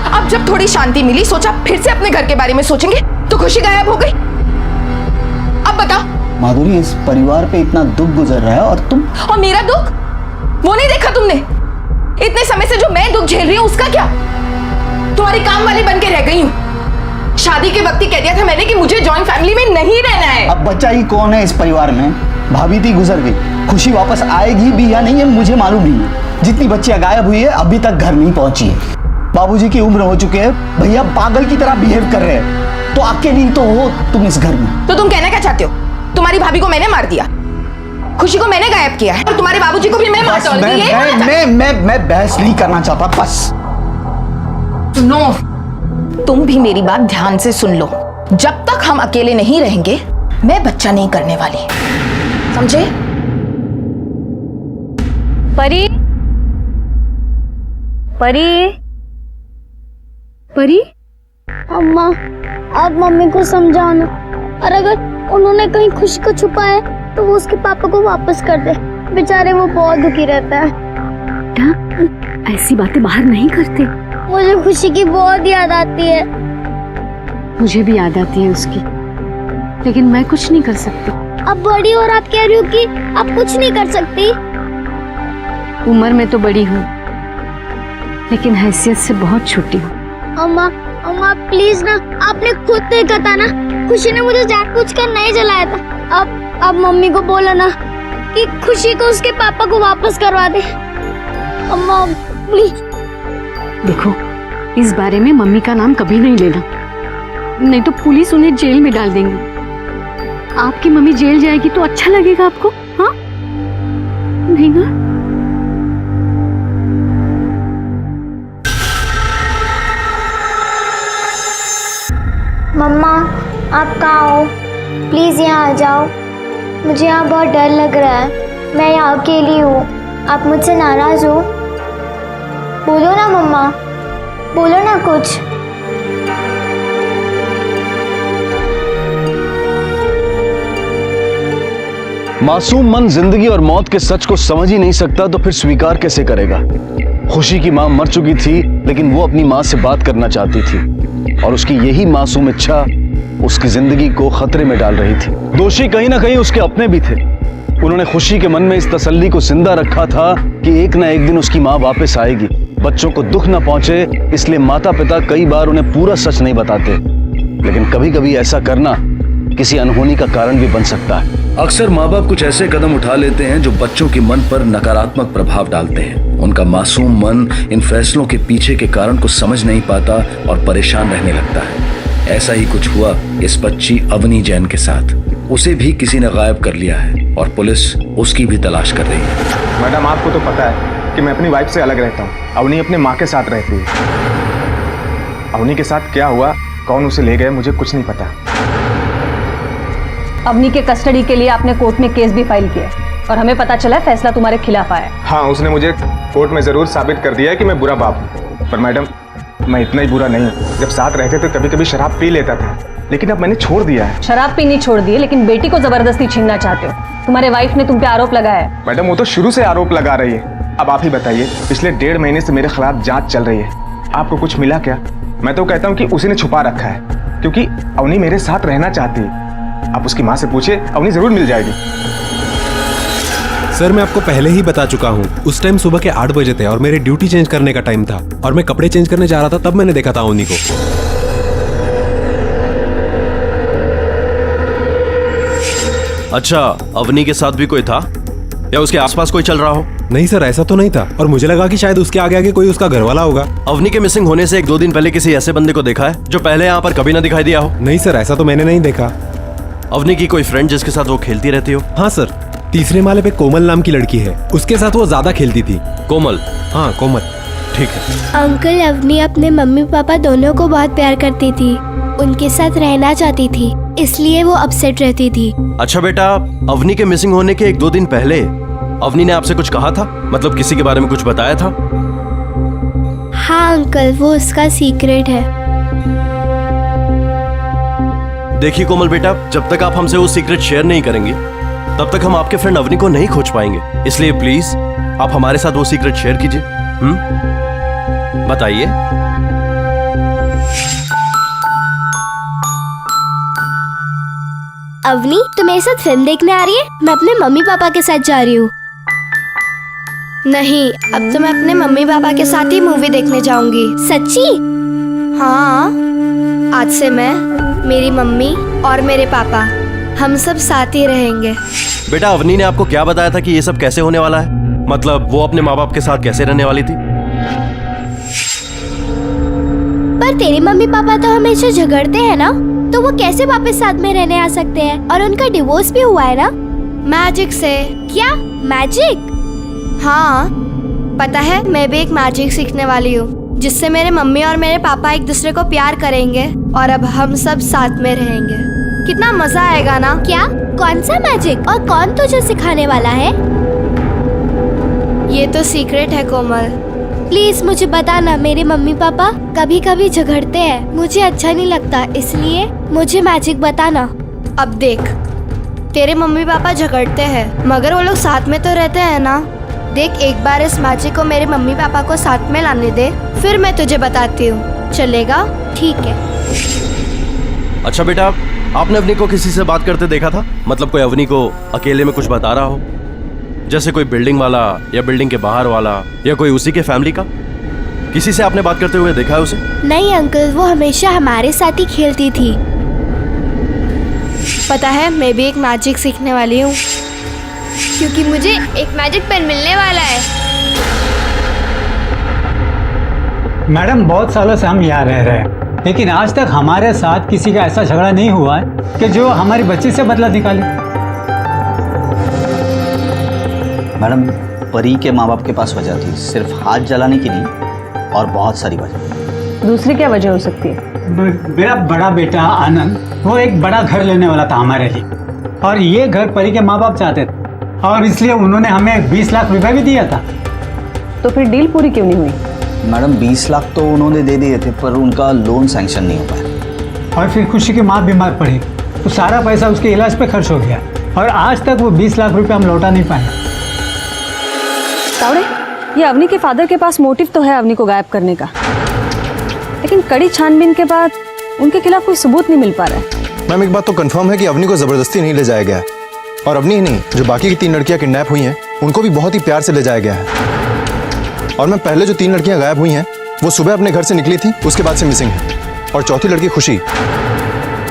S4: अब जब थोड़ी शांति मिली, सोचा फिर से अपने घर के बारे में सोचेंगे, तो खुशी गायब हो गई। अब बताओ
S3: माधुरी, इस परिवार पे इतना दुख गुजर रहा है और तुम?
S4: और मेरा दुख वो नहीं देखा तुमने? इतने समय से जो मैं दुख झेल रही हूँ उसका क्या? तुम्हारी काम वाली बन के रह गई हूँ। शादी के वक्त ही कह दिया था मैंने कि मुझे जॉइंट फैमिली में नहीं रहना है।
S3: अब बच्चा ही कौन है इस परिवार में? भाभी थी गुजर गई, खुशी वापस आएगी भी या नहीं है मुझे मालूम नहीं है।
S18: जितनी बच्चियां गायब हुई है अभी तक घर नहीं पहुंची है। बाबूजी की उम्र हो चुके हैं, भैया पागल की तरह बिहेव कर रहे हैं, तो अकेली तो हो तुम इस घर में।
S4: तो तुम कहना क्या चाहते हो? तुम्हारी भाभी को मैंने मार दिया, खुशी को मैंने गायब किया है और तुम्हारे बाबूजी को भी मैं मार डालूंगी।
S18: मैं बहस नहीं करना चाहता, बस
S4: सुनो, तुम भी मेरी बात ध्यान से सुन लो। जब तक हम अकेले नहीं रहेंगे मैं बच्चा नहीं करने वाली, समझे?
S15: परी, परी, परी,
S2: अम्मा आप मम्मी को समझाना, और अगर उन्होंने कहीं खुशी को छुपाया तो वो उसके पापा को वापस कर दे, बेचारे वो बहुत दुखी रहता है।
S15: बेटा ऐसी बातें बाहर नहीं करते।
S2: मुझे खुशी की बहुत याद आती है।
S15: मुझे भी याद आती है उसकी, लेकिन मैं कुछ नहीं कर सकती।
S2: अब बड़ी और आप कह रही हो कि आप कुछ नहीं कर सकती?
S15: उम्र में तो बड़ी हूँ, लेकिन हैसियत से बहुत छोटी हूँ।
S2: अम्मा, अम्मा प्लीज ना, आपने खुद देखा था ना, खुशी ने मुझे जानबूझकर नहीं जलाया था। अब मम्मी को बोला ना कि खुशी को उसके पापा को वापस करवा दे। अम्मा प्लीज।
S15: देखो, इस बारे में मम्मी का नाम कभी नहीं लेना, नहीं तो पुलिस उन्हें जेल में डाल देंगी। आपकी मम्मी जेल जाएगी तो अच्छा लगेगा आपको? हाँ नहीं ना?
S2: मम्मा आप कहाँ हो? प्लीज़ यहाँ आ जाओ, मुझे यहाँ बहुत डर लग रहा है। मैं यहाँ अकेली हूँ, आप मुझसे नाराज़ हो? बोलो ना मम्मा, बोलो ना कुछ।
S1: मासूम मन जिंदगी और मौत के सच को समझ ही नहीं सकता तो फिर स्वीकार कैसे करेगा? खुशी की मां मर चुकी थी, लेकिन वो अपनी मां से बात करना चाहती थी और उसकी यही मासूम इच्छा उसकी जिंदगी को खतरे में डाल रही थी। दोषी कहीं ना कहीं उसके अपने भी थे। उन्होंने खुशी के मन में इस तसल्ली को जिंदा रखा था कि एक ना एक दिन उसकी मां वापस आएगी। बच्चों को दुख न पहुंचे इसलिए माता पिता कई बार उन्हें पूरा सच नहीं बताते, लेकिन कभी कभी ऐसा करना किसी अनहोनी का कारण भी बन सकता है।
S19: अक्सर माँ बाप कुछ ऐसे कदम उठा लेते हैं जो बच्चों के मन पर नकारात्मक प्रभाव डालते हैं। उनका मासूम मन इन फैसलों के पीछे के कारण को समझ नहीं पाता और परेशान रहने लगता है। ऐसा ही कुछ हुआ इस बच्ची अवनी जैन के साथ। उसे भी किसी ने गायब कर लिया है और पुलिस उसकी भी तलाश कर रही है।
S20: मैडम आपको तो पता है कि मैं अपनी वाइफ से अलग रहता हूँ। अवनी अपने माँ के साथ रहती है। अवनी के साथ क्या हुआ, कौन उसे ले गए, मुझे कुछ नहीं पता।
S9: अवनी के कस्टडी के लिए आपने कोर्ट में केस भी फाइल किया और हमें पता चला है फैसला तुम्हारे खिलाफ आया है।
S20: हाँ, उसने मुझे कोर्ट में जरूर साबित कर दिया है कि मैं बुरा बाप हूँ, पर मैडम मैं इतना ही बुरा नहीं हूँ। जब साथ रहते तो कभी कभी शराब पी लेता था, लेकिन अब मैंने छोड़ दिया है।
S9: शराब पीनी छोड़ दी है, लेकिन बेटी को जबरदस्ती छीनना चाहते हो। तुम्हारे वाइफ ने तुम पे आरोप लगाया है।
S20: मैडम वो तो शुरू से आरोप लगा रही है। अब आप ही बताइए, पिछले 1.5 महीने से मेरे खिलाफ जांच चल रही है, आपको कुछ मिला क्या? मैं तो कहता हूँ कि उसी ने छुपा रखा है, क्योंकि अवनी मेरे साथ रहना चाहती है। आप उसकी माँ से पूछिए, अवनी जरूर मिल जाएगी।
S21: सर मैं आपको पहले ही बता चुका हूँ, उस टाइम सुबह के 8 बजे थे और मेरे ड्यूटी चेंज करने का टाइम था और मैं कपड़े चेंज करने जा रहा था, तब मैंने देखा था अवनी को।
S16: अच्छा, अवनी के साथ भी कोई था या उसके आसपास कोई चल रहा हो?
S21: नहीं सर, ऐसा तो नहीं था और मुझे लगा कि शायद उसके आगे आगे कोई उसका घर वाला होगा।
S16: अवनी के मिसिंग होने से 1-2 दिन पहले किसी ऐसे बंदे को देखा है जो पहले यहाँ पर कभी ना दिखाई दिया हो?
S21: नहीं सर, ऐसा तो मैंने नहीं देखा।
S16: अवनी की कोई फ्रेंड जिसके साथ वो खेलती रहती हो?
S21: हाँ सर, तीसरे माले पे कोमल नाम की लड़की है, उसके साथ वो ज्यादा खेलती थी।
S16: कोमल?
S21: हाँ कोमल।
S16: ठीक है।
S2: अंकल, अवनी अपने मम्मी पापा दोनों को बहुत प्यार करती थी, उनके साथ रहना चाहती थी, इसलिए वो अपसेट रहती थी।
S16: अच्छा बेटा, अवनी के मिसिंग होने के 1-2 दिन पहले अवनी ने आपसे कुछ कहा था? मतलब किसी के बारे में कुछ बताया था?
S2: हाँ अंकल, वो उसका सीक्रेट है।
S16: देखिए कोमल बेटा, जब तक आप हमसे वो सीक्रेट शेयर नहीं करेंगे तब तक हम आपके फ्रेंड अवनी को नहीं खोज पाएंगे। इसलिए प्लीज आप हमारे साथ वो सीक्रेट शेयर कीजिए। बताइए।
S2: अवनी, तुम मेरे साथ फिल्म देखने आ रही है? मैं अपने मम्मी पापा के साथ जा रही हूँ। नहीं, अब तो मैं अपने मम्मी पापा के साथ ही मूवी देखने जाऊंगी। सच्ची? हाँ, आज से मैं, मेरी मम्मी और मेरे पापा हम सब साथ ही रहेंगे।
S16: बेटा, अवनी ने आपको क्या बताया था कि ये सब कैसे होने वाला है? मतलब वो अपने माँ बाप के साथ कैसे रहने वाली थी?
S2: पर तेरे मम्मी पापा तो हमेशा झगड़ते हैं ना, तो वो कैसे वापस साथ में रहने आ सकते हैं? और उनका डिवोर्स भी हुआ है ना? मैजिक से। क्या मैजिक? हाँ, पता है मैं भी एक मैजिक सीखने वाली हूँ, जिससे मेरे मम्मी और मेरे पापा एक दूसरे को प्यार करेंगे और अब हम सब साथ में रहेंगे। कितना मजा आएगा ना? क्या? कौन सा मैजिक और कौन तुझे सिखाने वाला है? ये तो सीक्रेट है कोमल। प्लीज मुझे बताना। मेरे मम्मी पापा कभी कभी झगड़ते हैं, मुझे अच्छा नहीं लगता, इसलिए मुझे मैजिक बताना। अब देख, तेरे मम्मी पापा झगड़ते हैं मगर वो लोग साथ में तो रहते हैं ना। देख, एक बार इस मैजिक को मेरे मम्मी पापा को साथ में लाने दे, फिर मैं तुझे बताती हूँ। चलेगा? ठीक है।
S16: अच्छा बेटा, आपने अवनी को किसी से बात करते देखा था? मतलब कोई अवनी को अकेले में कुछ बता रहा हो, जैसे कोई बिल्डिंग वाला या बिल्डिंग के बाहर वाला या कोई उसी के फैमिली का? किसी से आपने बात करते हुए देखा है उसे?
S2: नहीं अंकल, वो हमेशा हमारे साथ ही खेलती थी। पता है मैं भी एक मैजिक सीखने वाली हूँ, क्योंकि मुझे एक मैजिक पेन मिलने वाला है।
S8: मैडम, बहुत सालों से हम यहाँ रह रहे हैं, लेकिन आज तक हमारे साथ किसी का ऐसा झगड़ा नहीं हुआ है कि जो हमारी बच्ची से बदला निकाले।
S18: मैडम, परी के माँ बाप के पास वजह थी, सिर्फ हाथ जलाने की नहीं और बहुत सारी वजह।
S9: दूसरी क्या वजह हो सकती है?
S8: मेरा बड़ा बेटा आनंद, वो एक बड़ा घर लेने वाला था हमारे लिए, और ये घर परी के माँ बाप चाहते थे, और इसलिए उन्होंने हमें 20 लाख रुपए भी दिया था।
S9: तो फिर डील पूरी क्यों नहीं हुई?
S18: मैडम, 20 लाख तो उन्होंने दे दिए थे, पर उनका लोन सैंक्शन नहीं हो पाया।
S8: और फिर खुशी की माँ बीमार पड़ी, तो सारा पैसा उसके इलाज पे खर्च हो गया, और आज तक वो 20 लाख रुपए हम लौटा नहीं पाए।
S9: तावड़े, ये अवनी के फादर के पास मोटिव तो है अवनी को गायब करने का, लेकिन कड़ी छानबीन के बाद उनके खिलाफ कोई सबूत नहीं मिल पा रहा है।
S11: मैम, एक बात तो कंफर्म है कि अवनी को जबरदस्ती नहीं ले जाया गया है, और अवनी ही नहीं, जो बाकी की 3 लड़कियां किडनैप हुई हैं उनको भी बहुत ही प्यार से ले जाया गया है। और मैम, पहले जो 3 लड़कियां गायब हुई हैं वो सुबह अपने घर से निकली थी, उसके बाद से मिसिंग है। और चौथी लड़की खुशी,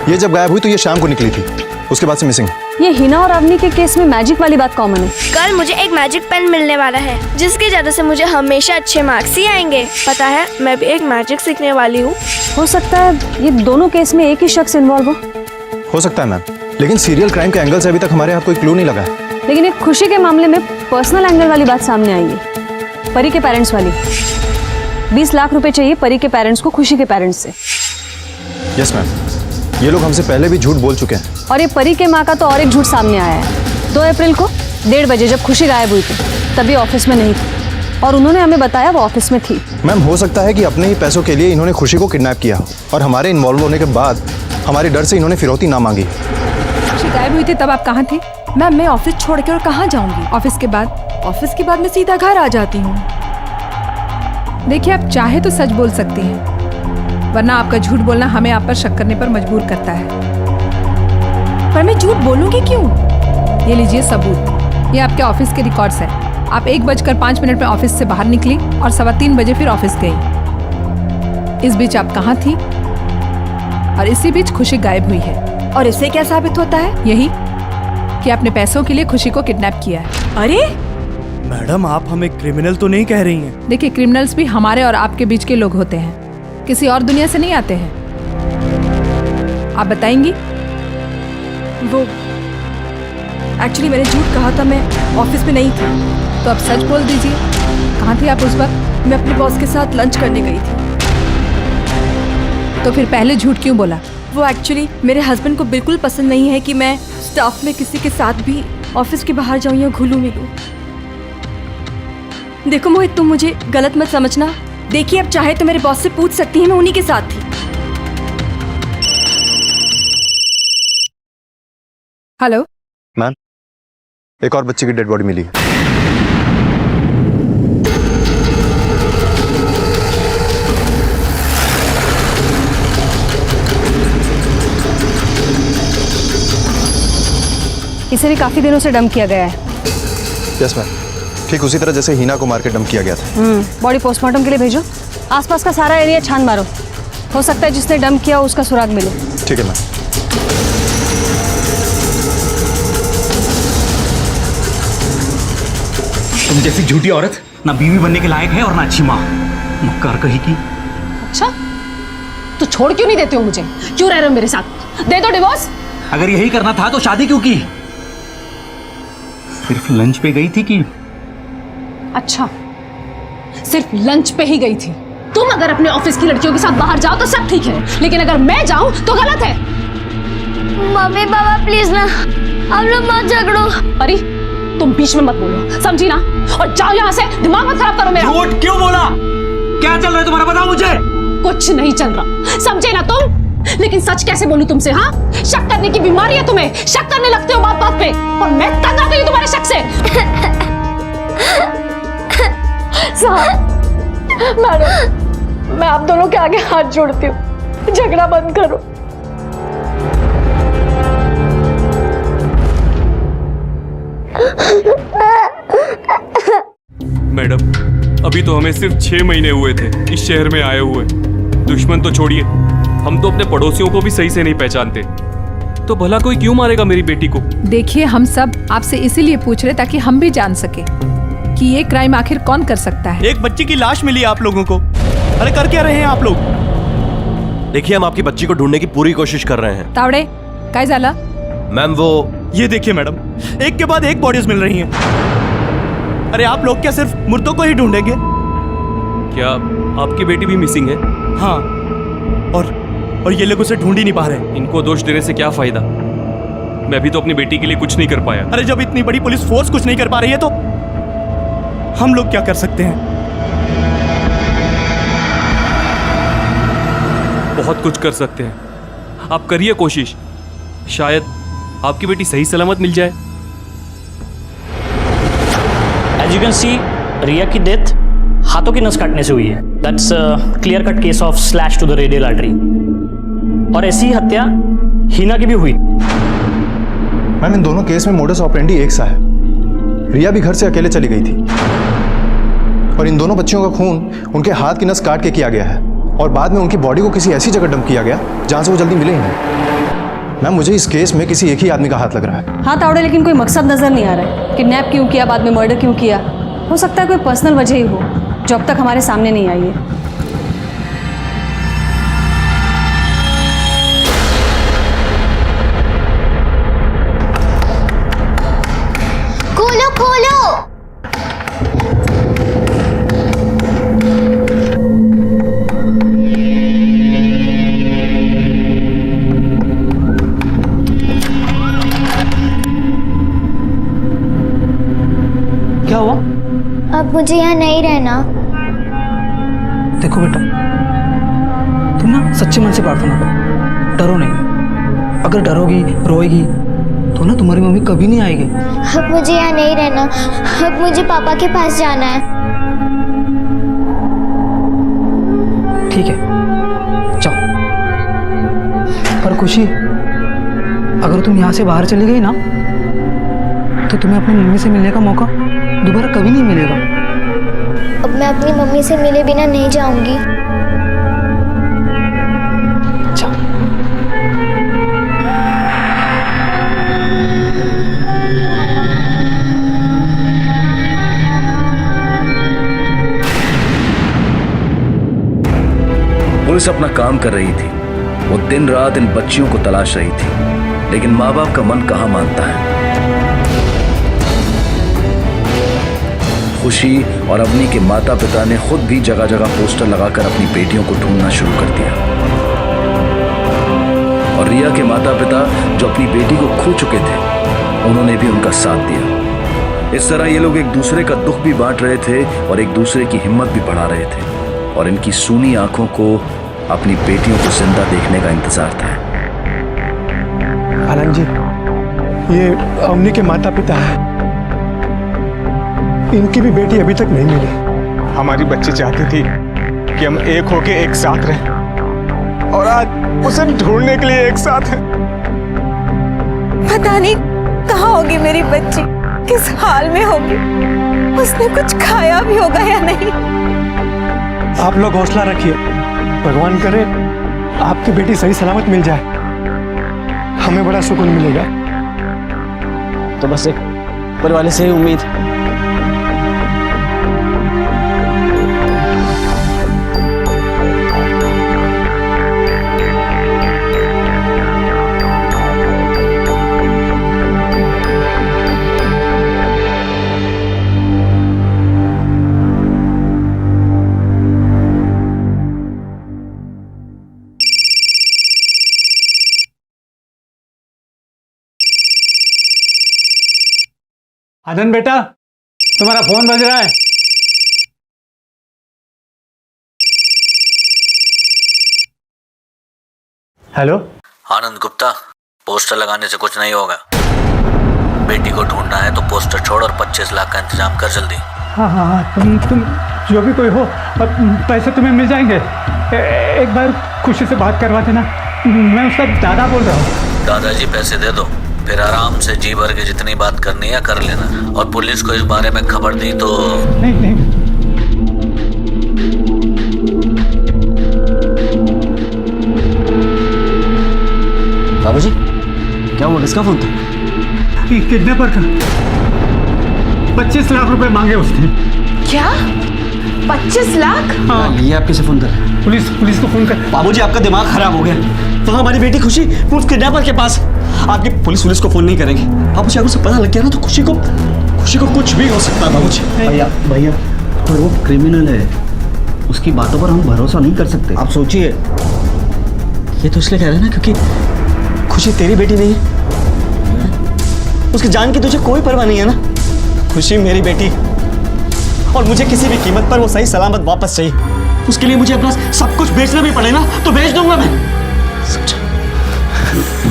S11: ये जब गायब हुई तो ये शाम को निकली थी, उसके बाद से मिसिंग है।
S9: ये हिना और अवनी के केस में मैजिक वाली बात कॉमन है।
S2: कल मुझे एक मैजिक पेन मिलने वाला है, जिसकी वजह से मुझे हमेशा अच्छे मार्क्स ही आएंगे। पता है मैं भी एक मैजिक सीखने वाली हूँ।
S9: हो सकता है ये दोनों केस में एक ही शख्स इन्वॉल्व
S11: हो सकता है मैम, लेकिन सीरियल क्राइम के एंगल से अभी तक हमारे हाथ कोई क्लू नहीं लगा है।
S9: लेकिन एक खुशी के मामले में पर्सनल एंगल वाली बात सामने आई है, परी के पेरेंट्स वाली। 20 लाख रुपए चाहिए परी के पेरेंट्स को खुशी के पेरेंट्स से।
S11: यस मैम, ये लोग हमसे पहले भी झूठ बोल चुके हैं।
S9: और ये परी के माँ का तो और एक झूठ सामने आया है। 2 अप्रैल को 1:30 बजे जब खुशी गायब हुई थी, तभी ऑफिस में नहीं थी, और उन्होंने हमें बताया वो ऑफिस में थी।
S11: मैम, हो सकता है कि अपने ही पैसों के लिए इन्होंने खुशी को किडनैप किया, और हमारे इन्वॉल्व होने के बाद हमारे डर से इन्होंने फिरौती ना मांगी।
S13: खुशी गायब हुई थी तब आप कहाँ थे?
S4: मैम, मैं ऑफिस छोड़ के और कहाँ जाऊंगी?
S13: ऑफिस के बाद?
S4: ऑफिस के बाद मैं सीधा घर आ जाती हूँ।
S13: देखिए, आप चाहे तो सच बोल सकती हैं, वरना आपका झूठ बोलना हमें आप पर शक करने पर मजबूर करता है।
S4: पर मैं झूठ बोलूंगी क्यों?
S13: ये लीजिए सबूत, ये आपके ऑफिस के रिकॉर्ड्स हैं। आप 1:05 में ऑफिस से बाहर निकली और 3:15 बजे फिर ऑफिस गई। इस बीच आप कहाँ थी? और इसी बीच खुशी गायब हुई है।
S4: और इससे क्या साबित होता है?
S13: यही कि आपने पैसों के लिए खुशी को किडनैप किया है।
S4: अरे
S5: मैडम, आप हमें क्रिमिनल तो नहीं कह रही हैं?
S13: देखिए, क्रिमिनल्स भी हमारे और आपके बीच के लोग होते हैं, किसी और दुनिया से नहीं आते हैं। आप बताएंगी?
S4: वो एक्चुअली मैंने झूठ कहा था, मैं ऑफिस में नहीं थी।
S13: तो अब सच बोल दीजिए, कहाँ थी आप उस वक्त?
S4: मैं अपने बॉस के साथ लंच करने गई थी।
S13: तो फिर पहले झूठ क्यों बोला?
S4: वो एक्चुअली मेरे हस्बैंड को बिल्कुल पसंद नहीं है कि मैं स्टाफ में किसी के साथ भी ऑफिस के बाहर जाऊं या घुलूं मिलूं। देखो मोहित, तुम मुझे गलत मत समझना। देखिए, अब चाहे तो मेरे बॉस से पूछ सकती हैं, मैं उन्हीं के साथ थी।
S13: हेलो
S11: मैम, एक और बच्चे की डेड बॉडी मिली है।
S9: इसे भी काफी दिनों से डंप किया गया है।
S11: यस मैम, ठीक उसी तरह जैसे हिना को मार के डंप किया गया था।
S9: बॉडी पोस्टमार्टम के लिए भेजो। आसपास का सारा एरिया छान मारो, हो सकता है जिसने डंप किया उसका सुराग मिले।
S11: ठीक है मैम।
S5: तुम जैसी झूठी औरत ना बीवी बनने के लायक है और ना अच्छी माँ। मक्कार कही की।
S6: अच्छा, तो छोड़ क्यों नहीं देते हो मुझे? क्यों रह रहे हो मेरे साथ? दे दो डिवोर्स।
S5: अगर यही करना था तो शादी क्यों की? सिर्फ लंच पे गई थी कि?
S6: अच्छा, सिर्फ लंच पे ही गई थी। तुम अगर अपने ऑफिस की लड़कियों के साथ बाहर जाओ तो सब ठीक है, लेकिन अगर मैं जाऊं तो गलत है।
S2: मम्मी पापा प्लीज ना, आप लोग मत झगड़ो।
S6: अरे तुम बीच में मत बोलो, समझी ना? और जाओ यहाँ से, दिमाग मत खराब करो मेरा।
S5: झूठ क्यों बोला? क्या चल रहा है तुम्हारा, बताओ मुझे।
S6: कुछ नहीं चल रहा, समझे ना तुम? लेकिन सच कैसे बोलूं तुमसे? हाँ, शक करने की बीमारी है तुम्हें, शक करने लगते हो बात बात पे, और मैं तंग आ गई हूं तुम्हारे शक से। मैडम, मैं आप दोनों के आगे हाथ जोड़ती हूँ, झगड़ा बंद करो।
S10: मैडम, अभी तो हमें सिर्फ 6 महीने हुए थे इस शहर में आए हुए। दुश्मन तो छोड़िए, हम तो अपने पड़ोसियों को भी सही से नहीं पहचानते। तो भला कोई क्यों मारेगा मेरी बेटी को?
S13: देखिए, हम सब आपसे इसीलिए पूछ रहे ताकि हम भी जान सके कि ये क्राइम आखिर कौन कर सकता है।
S17: एक बच्ची की लाश मिली आप लोगों को। अरे कर क्या रहे हैं आप लोग?
S16: देखिए, हम आपकी बच्ची को ढूंढने की पूरी कोशिश कर रहे हैं।
S13: तावड़े, काय झाला?
S16: मैम वो
S17: ये देखिए मैडम, एक के बाद एक बॉडीज मिल रही हैं। अरे आप लोग क्या सिर्फ मुर्दों को ही ढूंढेंगे?
S10: क्या आपकी बेटी भी मिसिंग है?
S17: हाँ, और ये लोग उसे ढूंढ ही नहीं पा रहे।
S10: इनको दोष देने से क्या फायदा? मैं भी तो अपनी बेटी के लिए कुछ नहीं कर पाया।
S17: अरे जब इतनी बड़ी पुलिस फोर्स कुछ नहीं कर पा रही है तो हम लोग क्या कर सकते हैं?
S10: बहुत कुछ कर सकते हैं, आप करिए कोशिश, शायद आपकी बेटी सही सलामत मिल जाए।
S17: एज यू कैन सी, रिया की डेथ हाथों की नस काटने से हुई है। That's clear cut case of slash to the radial artery. और ऐसी ही हत्या हीना की भी हुई।
S11: मैम, इन दोनों केस में मोडस ऑपरेंडी एक सा है। रिया भी घर से अकेले चली गई थी और इन दोनों बच्चियों का खून उनके हाथ की नस काट के किया गया है और बाद में उनकी बॉडी को किसी ऐसी जगह डंप किया गया जहां से वो जल्दी मिले ही नहीं। मैम, मुझे इस केस में किसी एक ही आदमी का हाथ लग रहा है।
S9: हाँ तावड़े, लेकिन कोई मकसद नजर नहीं आ रहा है। किडनैप क्यों किया, बाद में मर्डर क्यों किया? हो सकता है कोई पर्सनल वजह ही हो जो अब तक हमारे सामने नहीं आई है।
S2: खोलो खोलो।
S17: क्या हुआ?
S2: अब मुझे यहाँ नहीं रहना।
S17: देखो बेटा, तुम ना सच्चे मन से प्रार्थना करो, डरो नहीं। अगर डरोगी, रोएगी तो ना तुम्हारी मम्मी कभी नहीं आएगी।
S2: अब मुझे यहाँ नहीं रहना, अब मुझे पापा के पास जाना है।
S17: ठीक है, जाओ। पर खुशी, अगर तुम यहाँ से बाहर चली गई ना तो तुम्हें अपनी मम्मी से मिलने का मौका दोबारा कभी नहीं मिलेगा।
S2: अब मैं अपनी मम्मी से मिले बिना नहीं जाऊंगी।
S19: पुलिस अपना काम कर रही थी, वो दिन रात इन बच्चियों को तलाश रही थी, लेकिन माँ बाप का मन कहाँ मानता है। खुशी और अवनी के माता पिता ने खुद भी जगह जगह पोस्टर लगाकर अपनी बेटियों को ढूंढना शुरू कर दिया और रिया के माता पिता जो अपनी बेटी को खो चुके थे, उन्होंने भी उनका साथ दिया। इस तरह ये लोग एक दूसरे का दुख भी बांट रहे थे और एक दूसरे की हिम्मत भी बढ़ा रहे थे और इनकी सूनी आंखों को अपनी बेटियों को जिंदा देखने का इंतजार था।
S11: आनंद जी, ये अवनी के माता पिता है, इनकी भी बेटी अभी तक नहीं मिली।
S20: हमारी बच्ची चाहती थी कि हम एक होके एक साथ रहें और आज उसे ढूंढने के लिए एक साथ हैं।
S7: पता नहीं कहाँ होगी मेरी बच्ची, किस हाल में होगी, उसने कुछ खाया भी होगा या नहीं।
S11: आप लोग हौसला रखिए, भगवान करे आपकी बेटी सही सलामत मिल जाए, हमें बड़ा सुकून मिलेगा।
S17: तो बस एक ऊपर वाले से ही उम्मीद।
S8: आनंद बेटा, तुम्हारा फोन बज रहा है। हेलो
S14: आनंद गुप्ता, पोस्टर लगाने से कुछ नहीं होगा। बेटी को ढूंढना है तो पोस्टर छोड़ और 25 लाख का इंतजाम कर जल्दी।
S8: हाँ हाँ हाँ, तुम जो भी कोई हो, पैसे तुम्हें मिल जाएंगे। एक बार खुशी से बात करवा देना, मैं उसका दादा बोल रहा हूँ।
S14: दादाजी पैसे दे दो, फिर आराम से जी भर के जितनी बात करनी है कर लेना। और पुलिस को इस बारे में खबर दी तो
S8: नहीं नहीं।
S18: बाबूजी, क्या हुआ? किसका फोन था?
S8: किडनैपर का। 25 लाख रुपए मांगे उसने।
S4: क्या? 25 लाख?
S18: हाँ, ये आप किसे फोन कर रहे हैं?
S8: पुलिस को फोन कर।
S18: बाबूजी, आपका दिमाग खराब हो गया। वहाँ हमारी बेटी खुशी उस किडनैपर के पास। आपकी पुलिस को फोन नहीं करेंगे। बाबूजी, अगर उसे पता लग गया ना तो खुशी को कुछ भी हो सकता है। बाबूजी,
S22: भैया पर वो क्रिमिनल है, उसकी बातों पर हम भरोसा नहीं कर सकते।
S18: आप सोचिए, ये तो इसलिए कह रहे हैं ना क्योंकि खुशी तेरी बेटी नहीं है। उसकी जान की तुझे कोई परवाह नहीं है ना। खुशी मेरी बेटी, और मुझे किसी भी कीमत पर वो सही सलामत वापस चाहिए। उसके लिए मुझे अपना सब कुछ बेचना भी पड़े ना तो बेच दूंगा मैं।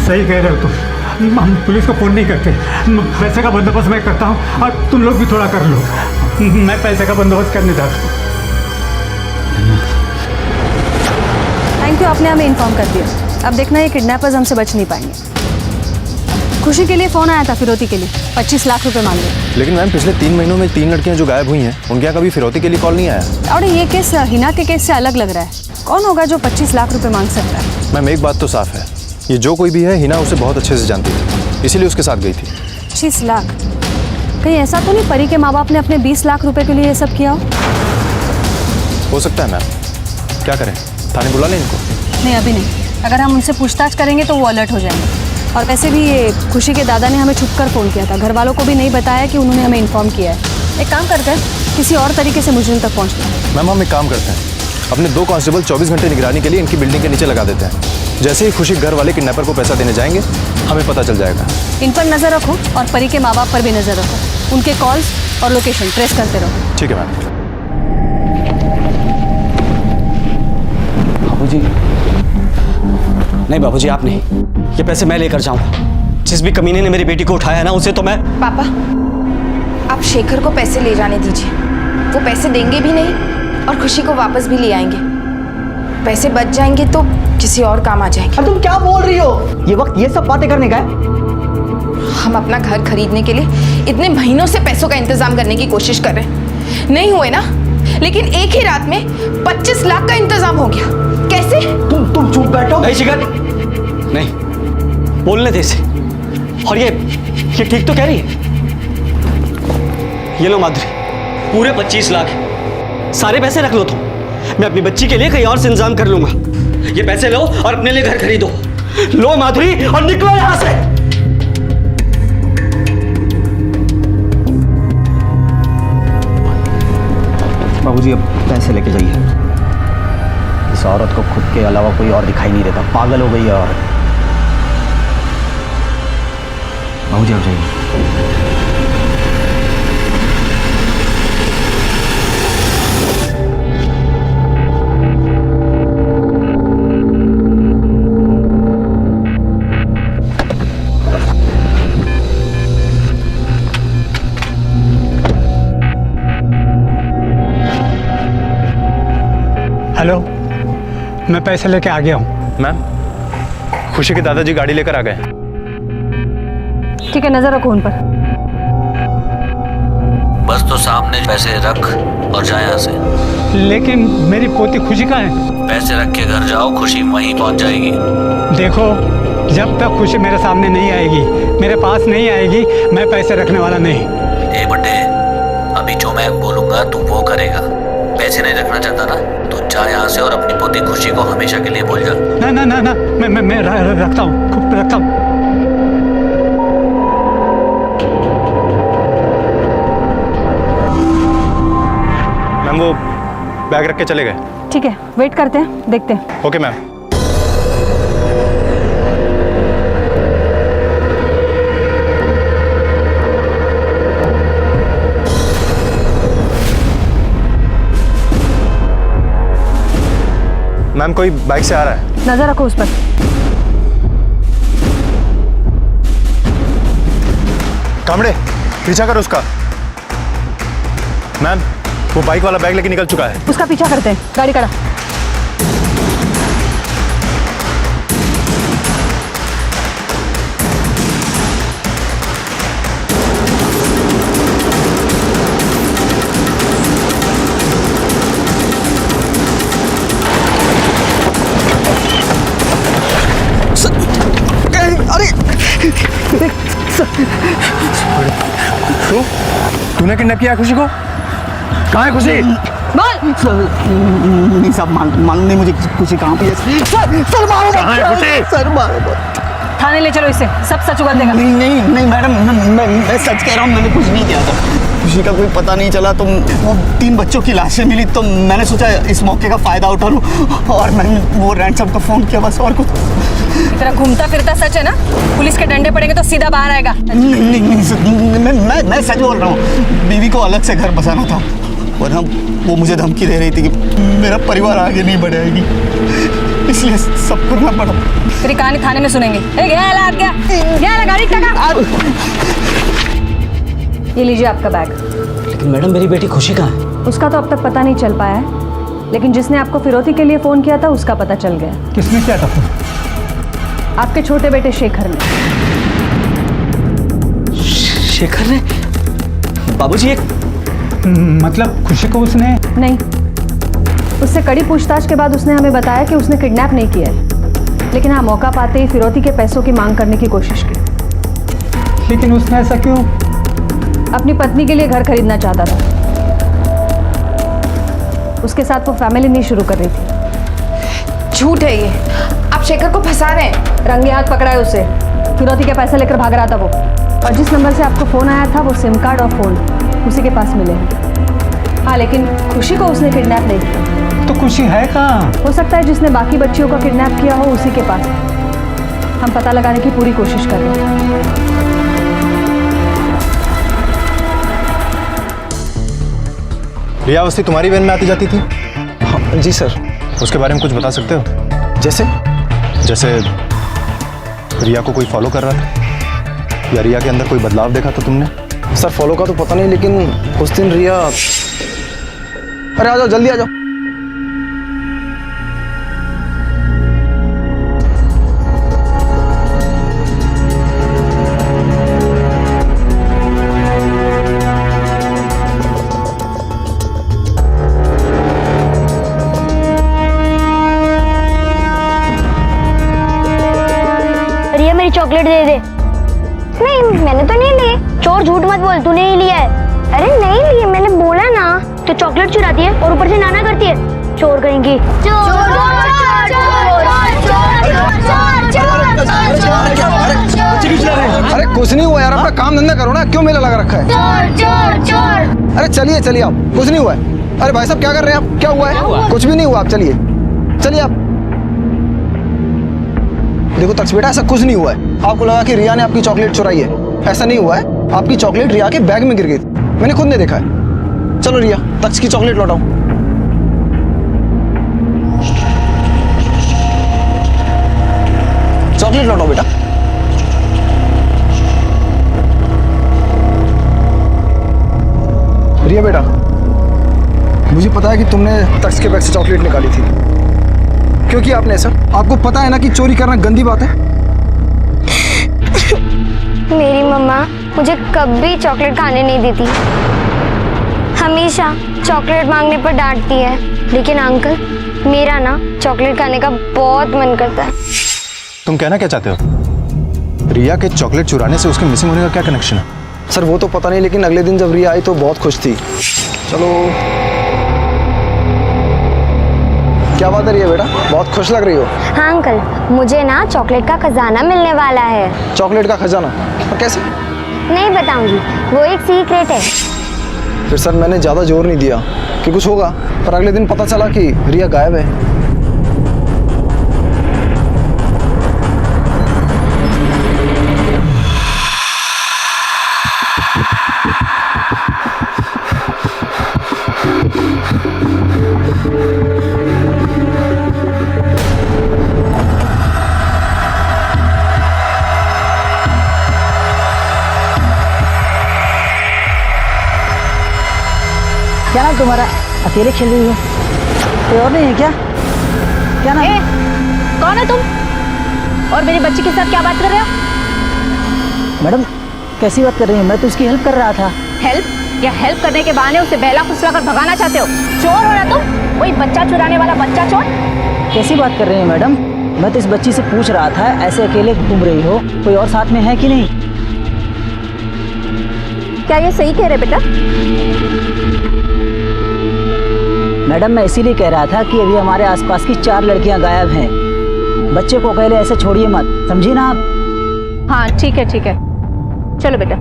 S8: सही कह रहे हो तुम। हम पुलिस को फोन नहीं करते। पैसे का बंदोबस्त मैं करता हूँ और तुम लोग भी थोड़ा कर लो। मैं पैसे का बंदोबस्त करने जाता हूँ।
S9: थैंक यू, आपने हमें इन्फॉर्म कर दिया। अब देखना ये किडनैपर्स हमसे बच नहीं पाएंगे। खुशी के लिए फोन आया था फिरौती के लिए, 25 लाख रुपए मांगे।
S21: लेकिन मैम पिछले 3 महीनों में 3 लड़कियां जो गायब हुई हैं उनके यहाँ कभी फिरौती के लिए कॉल नहीं आया।
S9: और ये केस हिना के केस से अलग लग रहा है। कौन होगा जो 25 लाख रुपए मांग सकता है?
S21: मैम एक बात तो साफ है, ये जो कोई भी है हिना उसे बहुत अच्छे से जानती थी, इसीलिए उसके साथ गई थी।
S9: 25 लाख? कहीं ऐसा तो नहीं परी के माँ बाप ने अपने 20 लाख रुपए के लिए ये सब किया
S21: हो सकता है मैम। क्या करें, थाने बुला लें इनको?
S9: नहीं, अभी नहीं। अगर हम उनसे पूछताछ करेंगे तो वो अलर्ट हो जाएंगे। और वैसे भी ये खुशी के दादा ने हमें छुपकर फ़ोन किया था, घर वालों को भी नहीं बताया कि उन्होंने हमें इन्फॉर्म किया है। एक काम करते हैं, किसी और तरीके से मुझे उन तक पहुँचना है।
S21: मैम हम एक काम करते हैं, अपने 2 कांस्टेबल 24 घंटे निगरानी के लिए इनकी बिल्डिंग के नीचे लगा देते हैं। जैसे ही खुशी घर वाले किडनैपर को पैसा देने जाएंगे हमें पता चल जाएगा।
S9: इन पर नज़र रखो और परी के माँ बाप पर भी नज़र रखो। उनके कॉल्स और लोकेशन ट्रेस करते रहो।
S21: ठीक है मैम।
S18: बाबूजी, नहीं बाबूजी, आप नहीं। ये पैसे मैं लेकर जाऊंगा। जिस भी कमीने ने मेरी बेटी को उठाया ना, उसे तो मैं।
S4: पापा, आप शेखर को पैसे ले जाने दीजिए। वो पैसे देंगे भी नहीं और खुशी को वापस भी ले आएंगे। पैसे बच जाएंगे तो किसी और काम आ जाएंगे।
S18: अब तुम क्या बोल रही हो? ये वक्त ये सब बातें करने का है?
S4: हम अपना घर खरीदने के लिए इतने महीनों से पैसों का इंतजाम करने की कोशिश कर रहे हैं, नहीं हुए ना। लेकिन एक ही रात में 25 लाख का इंतजाम हो गया। कैसे?
S18: तुम चुप बैठो। नहीं शिखर, नहीं, बोलने दे इसे। और ये ठीक तो कह रही है। ये लो माधुरी, पूरे 25 लाख सारे पैसे रख लो तुम। मैं अपनी बच्ची के लिए कहीं और से इंतजाम कर लूंगा। ये पैसे लो और अपने लिए घर खरीदो। लो माधुरी और निकलो यहां से। बाबूजी, अब पैसे लेके जाइए। इस औरत को खुद के अलावा कोई और दिखाई नहीं देता। पागल हो गई है औरत। बाबूजी, आप जाइए।
S8: हेलो, मैं पैसे लेके आ गया हूँ।
S21: मैम खुशी के दादाजी गाड़ी लेकर आ गए।
S9: ठीक है, नजर रखो उन पर।
S14: बस तो सामने पैसे रख और जा यहाँ से।
S8: लेकिन मेरी पोती खुशी कहाँ है?
S14: पैसे रख के घर जाओ, खुशी वहीं पहुँच जाएगी।
S8: देखो, जब तक खुशी मेरे सामने नहीं आएगी, मेरे पास नहीं आएगी, मैं पैसे रखने वाला नहीं।
S14: ए बटे, अभी जो मैं बोलूंगा तू वो करेगा। पैसे नहीं रखना चाहता ना तो जा यहाँ से और अपनी पोती खुशी को हमेशा के लिए भूल जा।
S8: ना ना ना ना, मैं रखता हूँ, खूब रखता हूँ।
S21: मैम वो बैग रख के चले गए।
S9: ठीक है, वेट करते हैं, देखते हैं।
S21: Okay ma'am. मैम कोई बाइक से आ रहा है।
S9: नजर रखो उस पर।
S21: कामड़े पीछा कर उसका। मैम वो बाइक वाला बैग लेके निकल चुका है।
S9: उसका पीछा करते हैं, गाड़ी करा।
S21: तूने किडनैप किया खुशी को? कहाँ है खुशी?
S22: नहीं साहब, मालूम नहीं मुझे खुशी कहाँ पे है। सर मारो,
S21: कहाँ है खुशी?
S22: सर मारो।
S9: थाने ले चलो इसे, सब सच उगल देगा।
S22: नहीं मैडम, मैं सच कह रहा हूँ, मैंने कुछ नहीं किया था। खुशी का कोई पता नहीं चला, तो वो 3 बच्चों की लाशें मिली, तो मैंने सोचा इस मौके का फायदा उठा लूँ और मैंने वो रैंसम को फोन किया, बस और कुछ।
S9: तेरा घूमता फिरता सच है ना? पुलिस के डंडे पड़ेंगे तो सीधा बाहर आएगा।
S22: नहीं, मैं सच बोल रहा हूँ। बीवी को अलग से घर बसाना था, वरना वो मुझे धमकी दे रही थी कि मेरा परिवार आगे नहीं बढ़ाएगी, इसलिए सब करना पड़ा।
S9: तेरी कहानी थाने में सुनेंगे। गया गाड़ी टका। ये लीजिए आपका बैग।
S22: लेकिन मैडम मेरी बेटी खुशी कहाँ है?
S9: उसका तो अब तक पता नहीं चल पाया है, लेकिन जिसने आपको फिरौती के लिए फोन किया था उसका पता चल गया।
S8: किसने किया था फोन?
S9: आपके छोटे बेटे शेखर ने।
S22: शेखर ने? बाबूजी एक
S8: मतलब खुशी को उसने?
S9: नहीं, उससे कड़ी पूछताछ के बाद उसने हमें बताया कि उसने किडनैप नहीं किया है, लेकिन हाँ मौका पाते ही फिरौती के पैसों की मांग करने की कोशिश की।
S8: लेकिन उसने ऐसा क्यों?
S9: अपनी पत्नी के लिए घर खरीदना चाहता था। उसके साथ वो फैमिली नहीं शुरू कर रही थी।
S4: झूठ है ये, आप शेखर को फंसा रहे हैं।
S9: रंगे हाथ पकड़ा है उसे, फिरौती के पैसे लेकर भाग रहा था वो। और जिस नंबर से आपको फोन आया था वो सिम कार्ड और फोन उसी के पास मिले हैं। हाँ, लेकिन खुशी को उसने किडनैप नहीं किया।
S8: तो खुशी है कहाँ?
S9: हो सकता है जिसने बाकी बच्चियों का किडनैप किया हो उसी के पास। हम पता लगाने की पूरी कोशिश कर रहे हैं।
S21: रिया अवस्थी तुम्हारी वैन में आती जाती थी?
S22: हाँ जी सर।
S21: उसके बारे में कुछ बता सकते हो?
S22: जैसे
S21: रिया को कोई फॉलो कर रहा था, या रिया के अंदर कोई बदलाव देखा था तुमने?
S22: सर फॉलो का तो पता नहीं, लेकिन उस दिन रिया... अरे आ जाओ, जल्दी आ जाओ।
S2: रिया मेरी चॉकलेट दे दे। नहीं मैंने तो नहीं ली। चोर झूठ मत बोल, तूने ही लिया है। अरे नहीं ली, मैंने बोला ना। तो चॉकलेट चुराती है और ऊपर से नाना करती है। चोर कहेंगी।
S22: अरे कुछ नहीं हुआ यार, अपना काम धंधा करो ना, क्यों मेला लगा रखा है? अरे चलिए चलिए आप, कुछ नहीं हुआ है। अरे भाई साहब क्या कर रहे हैं आप? क्या हुआ है? कुछ भी नहीं हुआ, आप चलिए चलिए आप। देखो तक्ष बेटा, ऐसा कुछ नहीं हुआ है। आपको लगा कि रिया ने आपकी चॉकलेट चुराई है, ऐसा नहीं हुआ है। आपकी चॉकलेट रिया के बैग में गिर गई थी, मैंने खुद ने देखा है। चलो रिया, तक्ष की चॉकलेट लौटाओ। चॉकलेट लौटाओ बेटा। रिया बेटा, मुझे पता है कि तुमने तक्ष के बैग से चॉकलेट निकाली थी। क्यों किया आपने ऐसा? आपको पता है ना कि चोरी करना गंदी बात है।
S2: मेरी मम्मा मुझे कभी चॉकलेट खाने नहीं देती, हमेशा चॉकलेट मांगने पर डांटती है। लेकिन अंकल, मेरा ना चॉकलेट खाने का बहुत मन करता है।
S21: तुम कहना क्या चाहते हो? रिया के चॉकलेट चुराने से उसके मिसिंग होने का क्या कनेक्शन है?
S22: सर वो तो पता नहीं, लेकिन अगले दिन जब रिया आई तो बहुत खुश थी। चलो, क्या बात है रिया बेटा, बहुत खुश लग रही हो।
S2: हाँ अंकल, मुझे ना चॉकलेट का खजाना मिलने वाला है।
S22: चॉकलेट का खजाना? और कैसे?
S2: नहीं बताऊंगी, वो एक सीक्रेट है।
S22: फिर सर मैंने ज़्यादा जोर नहीं दिया कि कुछ होगा, पर अगले दिन पता चला कि रिया गायब है।
S3: क्या नाम तुम्हारा? अकेले खेल रही हो? कोई और नहीं है क्या? क्या नाम?
S15: कौन है तुम? और मेरी बच्ची के साथ क्या बात कर रहे हो?
S3: मैडम कैसी बात कर रही हैं? मैं तो उसकी हेल्प कर रहा था।
S15: हेल्प? या हेल्प करने के बहाने उसे बहला फुसला कर भगाना चाहते हो? चोर हो ना तुम? वही बच्चा चुराने वाला बच्चा चोर?
S3: कैसी बात कर रही हैं मैडम? मैं तो इस बच्ची से पूछ रहा था, ऐसे अकेले घूम रही हो, कोई और साथ में है कि नहीं?
S15: क्या ये सही कह रहे बेटा?
S3: मैडम मैं इसीलिए कह रहा था कि अभी हमारे आसपास की 4 लड़कियां गायब हैं। बच्चे को अकेले ऐसे छोड़िए मत, समझी ना आप?
S15: हाँ ठीक है चलो बेटा।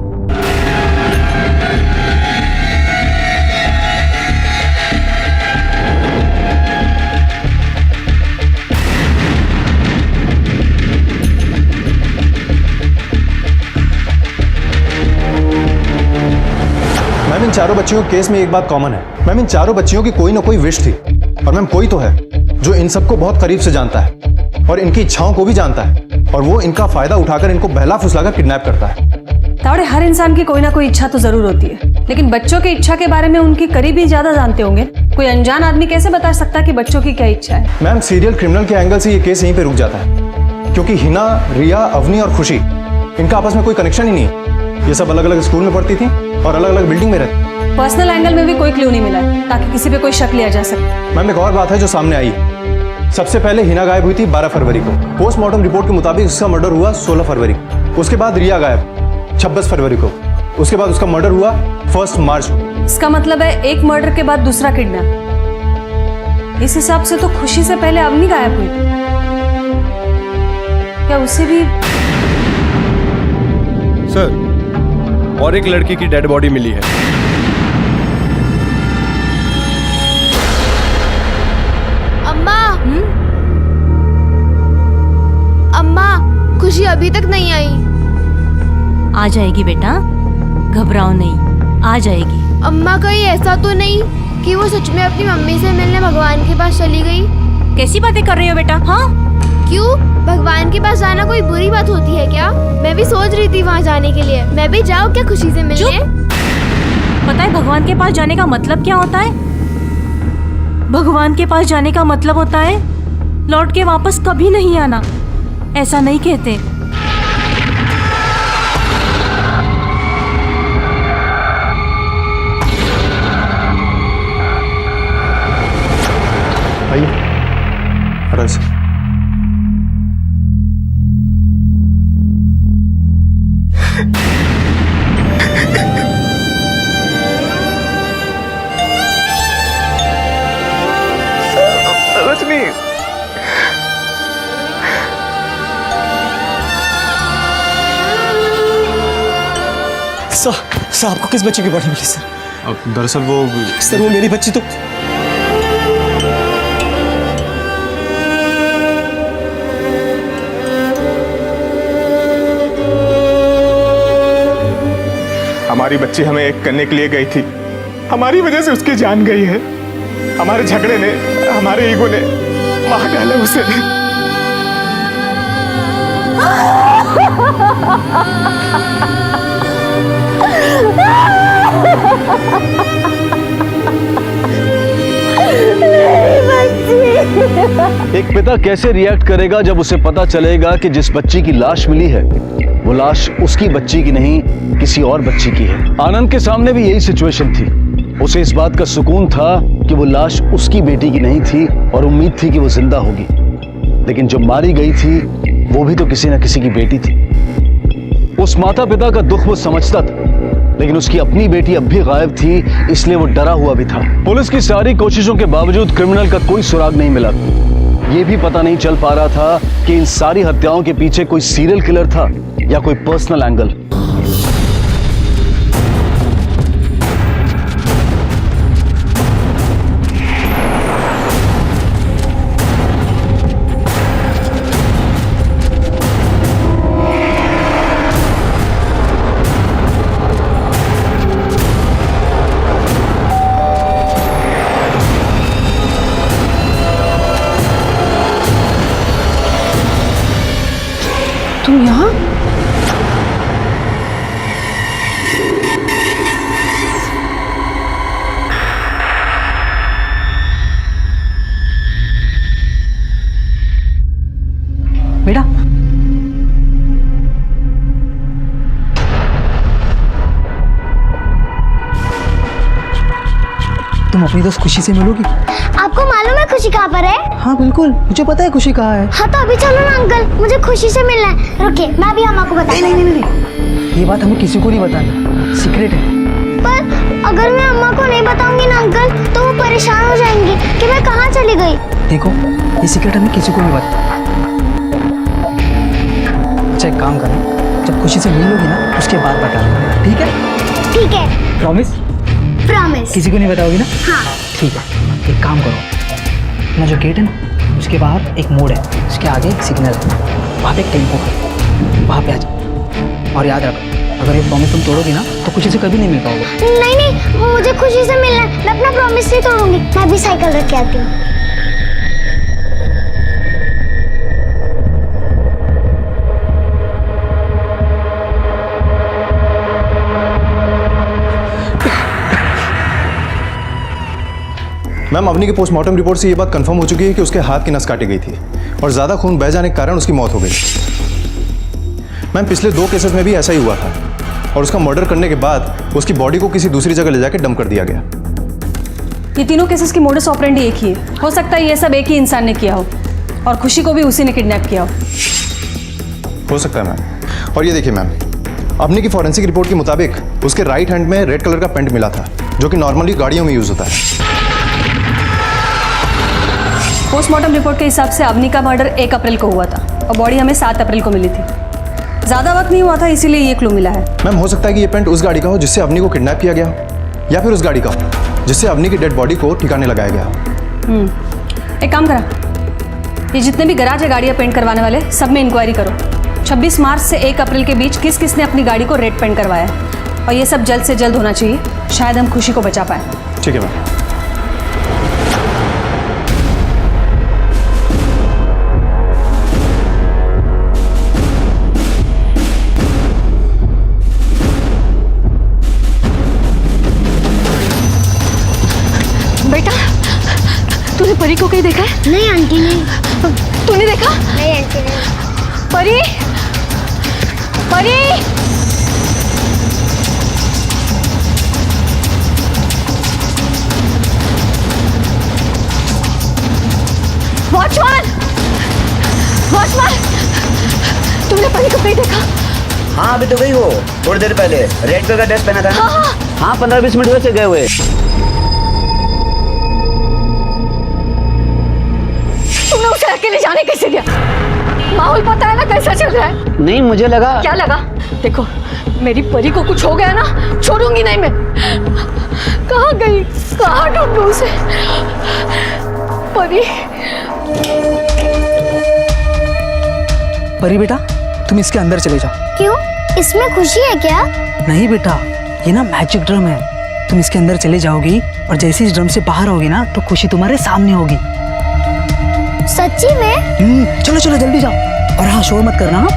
S21: मैम इन चारों बच्चियों के केस में एक बात कॉमन है। मैम इन चारों बच्चियों की कोई ना कोई विश थी, और मैम कोई तो है जो इन सबको बहुत करीब से जानता है और इनकी इच्छाओं को भी जानता है, और वो इनका फायदा उठाकर इनको बहला फुसलाकर किडनैप करता है।
S9: तावड़े, हर इंसान की कोई ना कोई इच्छा तो जरूर होती है, लेकिन बच्चों की इच्छा के बारे में उनके करीबी ज्यादा जानते होंगे। कोई अनजान आदमी कैसे बता सकता है कि बच्चों की क्या इच्छा है?
S21: मैम सीरियल क्रिमिनल के एंगल से ये केस यहीं पे रुक जाता है, क्योंकि हिना, रिया, अवनी और खुशी इनका आपस में कोई कनेक्शन ही नहीं है। ये सब अलग अलग स्कूल में पढ़ती थी और अलग अलग बिल्डिंग में रहती।
S9: पर्सनल एंगल में भी कोई क्लू नहीं मिला है ताकि किसी पे कोई शक लिया जा सके।
S21: मैम एक और बात है जो सामने आई। सबसे पहले हिना गायब हुई थी 12 फरवरी को। पोस्टमार्टम रिपोर्ट के मुताबिक उसका मर्डर हुआ 16 फरवरी को। उसके बाद रिया गायब 26 फरवरी को। उसके बाद उसका मर्डर हुआ 1 मार्च को।
S9: इसका मतलब है एक मर्डर के बाद दूसरा किडनैप। इस हिसाब से तो खुशी से पहले अवनी गायब हुई थी। क्या उसे भी?
S12: सर, और एक लड़की की डेड बॉडी मिली है।
S23: अम्मा, खुशी अभी तक नहीं आई।
S24: आ जाएगी बेटा, घबराओ नहीं, आ जाएगी।
S23: अम्मा कहीं ऐसा तो नहीं कि वो सच में अपनी मम्मी से मिलने भगवान के पास चली गई?
S24: कैसी बातें कर रही हो बेटा? हाँ,
S23: क्यों? भगवान के पास जाना कोई बुरी बात होती है क्या? मैं भी सोच रही थी वहाँ जाने के लिए। मैं भी जाऊँ क्या खुशी से मिलने?
S24: पता है भगवान के पास जाने का मतलब क्या होता है? भगवान के पास जाने का मतलब होता है लौट के वापस कभी नहीं आना। ऐसा नहीं कहते।
S21: आइए, आराम से।
S18: सर आपको किस बच्चे की बॉडी मिली सर?
S21: अब दरअसल वो
S18: मेरी बच्ची तो
S20: हमारी बच्ची हमें एक करने के लिए गई थी, हमारी वजह से उसकी जान गई है। हमारे झगड़े ने, हमारे ईगो ने मार डाला उसे।
S1: एक पिता कैसे रिएक्ट करेगा जब उसे पता चलेगा कि जिस बच्ची की लाश मिली है वो लाश उसकी बच्ची की नहीं, किसी और बच्ची की है। आनंद के सामने भी यही सिचुएशन थी। उसे इस बात का सुकून था कि वो लाश उसकी बेटी की नहीं थी और उम्मीद थी कि वो जिंदा होगी, लेकिन जो मारी गई थी वो भी तो किसी न किसी की बेटी थी। उस माता पिता का दुख वो समझता था, लेकिन उसकी अपनी बेटी अब भी गायब थी, इसलिए वो डरा हुआ भी था। पुलिस की सारी कोशिशों के बावजूद क्रिमिनल का कोई सुराग नहीं मिला। ये भी पता नहीं चल पा रहा था कि इन सारी हत्याओं के पीछे कोई सीरियल किलर था या कोई पर्सनल एंगल।
S6: तुम यहाँ?
S17: बेटा तुम अपनी दोस्त खुशी से मिलोगी?
S2: आपको मालूम है खुशी कहाँ पर है?
S17: हाँ बिल्कुल, मुझे पता है खुशी कहाँ है।
S2: हाँ तो अभी चलो ना अंकल, मुझे खुशी से मिलना है। रुकिए, मैं भी अम्मा को बताऊंगी।
S17: नहीं, ये बात हमें किसी को नहीं बताना, सीक्रेट है।
S2: पर अगर मैं अम्मा को नहीं बताऊंगी ना अंकल, तो वो परेशान हो जाएंगी कि मैं कहाँ चली गई।
S17: देखो, ये सीक्रेट हमें किसी को नहीं बताना। अच्छा एक काम करना, जब खुशी से मिल लोगी ना उसके बाद बताना, ठीक है?
S2: ठीक है।
S17: प्रॉमिस?
S2: प्रॉमिस।
S17: किसी को नहीं बताओगी ना?
S2: हाँ।
S17: ठीक है, एक काम करो, अपना जो गेट है ना उसके बाहर एक मोड़ है, उसके आगे एक सिग्नल है, वहाँ पे एक टेम्पो है, वहाँ पे आ जाओ। और याद रखो, अगर ये प्रॉमिस तुम तोड़ोगी ना तो खुशी से कभी नहीं मिल पाओगे।
S2: नहीं नहीं, मुझे खुशी से मिलना है, मैं अपना प्रॉमिस नहीं तोड़ूंगी। मैं भी साइकिल रख के आती हूँ।
S21: मैम, अवनी की पोस्टमार्टम रिपोर्ट से ये बात कंफर्म हो चुकी है कि उसके हाथ की नस काटी गई थी और ज़्यादा खून बह जाने के कारण उसकी मौत हो गई। मैम, पिछले 2 केसेस में भी ऐसा ही हुआ था और उसका मर्डर करने के बाद उसकी बॉडी को किसी दूसरी जगह ले जाकर डंप कर दिया गया।
S9: ये तीनों केसेस की मोडस ऑपरेंडी एक ही है। हो सकता है ये सब एक ही इंसान ने किया हो और खुशी को भी उसी ने किडनैप किया
S21: हो सकता है मैम। और ये देखिए मैम, अवनी की फॉरेंसिक रिपोर्ट के मुताबिक उसके राइट हैंड में रेड कलर का पेंट मिला था, जो कि नॉर्मली गाड़ियों में यूज़ होता है।
S9: पोस्टमार्टम रिपोर्ट के हिसाब से अवनी का मर्डर 1 अप्रैल को हुआ था और बॉडी हमें 7 अप्रैल को मिली थी। ज़्यादा वक्त नहीं हुआ था, इसीलिए ये क्लू मिला है।
S21: मैम, हो सकता है कि ये पेंट उस गाड़ी का हो जिससे अवनी को किडनैप किया गया हो, या फिर उस गाड़ी का हो जिससे अवनी की डेड बॉडी को ठिकाने लगाया गया हो।
S9: एक काम करा, ये जितने भी गराज है गाड़ियाँ पेंट करवाने वाले, सब में इंक्वायरी करो। 26 मार्च से 1 अप्रैल के बीच किस किस ने अपनी गाड़ी को रेड पेंट करवाया है, और ये सब जल्द से जल्द होना चाहिए, शायद हम खुशी को बचा पाए।
S21: ठीक है मैम।
S24: बेटा, तूने परी को कहीं देखा है?
S2: नहीं आंटी, नहीं।
S24: तूने देखा?
S2: नहीं आंटी, नहीं।
S24: परी, परी, वॉचमैन, वॉचमैन, तुमने परी को कहीं देखा?
S22: हाँ अभी तो गई वो, थोड़ी देर पहले रेड कलर का ड्रेस पहना था। हाँ 15-20 मिनट हुए से गए हुए।
S24: तुमने उसे अकेले जाने कैसे दिया? माहौल पता है ना कैसा चल रहा है?
S22: नहीं मुझे लगा।
S24: क्या लगा? देखो, मेरी परी को कुछ हो गया ना, छोड़ूंगी नहीं मैं। कहाँ गई, कहाँ ढूंढूं उसे? परी,
S17: परी बेटा, तुम इसके अंदर चले जाओ।
S2: क्यों? इसमें खुशी है क्या?
S17: नहीं बेटा, ये ना मैजिक ड्रम है। तुम इसके अंदर चले जाओगी और जैसे इस ड्रम से बाहर होगी ना तो खुशी तुम्हारे सामने होगी।
S2: सच्ची में?
S17: चलो चलो जल्दी जाओ, और हाँ शोर मत करना। हाँ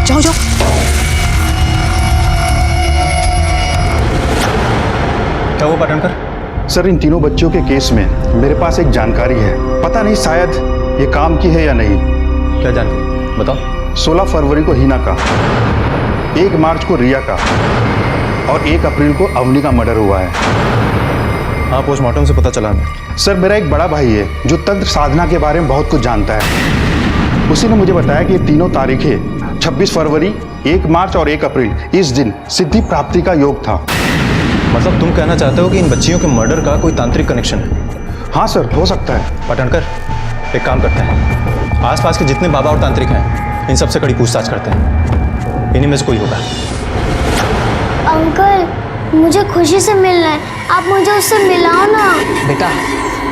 S17: जाओ जाओ।
S21: क्या वो पाटनकर?
S5: सर, इन तीनों बच्चों के केस में मेरे पास एक जानकारी है, पता नहीं शायद ये काम की है या नहीं।
S21: क्या जानकारी बताओ।
S5: 16 फरवरी को हिना का, 1 मार्च को रिया का और 1 अप्रैल को अवनी का मर्डर हुआ है।
S21: हाँ, पोस्टमार्टम से पता चला हमें।
S5: सर, मेरा एक बड़ा भाई है जो तंत्र साधना के बारे में बहुत कुछ जानता है। उसी ने मुझे बताया कि ये तीनों तारीखें 26 फरवरी, 1 मार्च और 1 अप्रैल, इस दिन सिद्धि प्राप्ति का योग था।
S21: मतलब तुम कहना चाहते हो कि इन बच्चियों के मर्डर का कोई तांत्रिक कनेक्शन है?
S5: हाँ सर, हो सकता है।
S21: पाटनकर, एक काम करते हैं, आसपास के जितने बाबा और तांत्रिक हैं इन सबसे कड़ी पूछताछ करते हैं, इन्हीं में से कोई होगा।
S2: अंकल, मुझे खुशी से मिलना है, आप मुझे उससे मिलाओ ना।
S17: बेटा,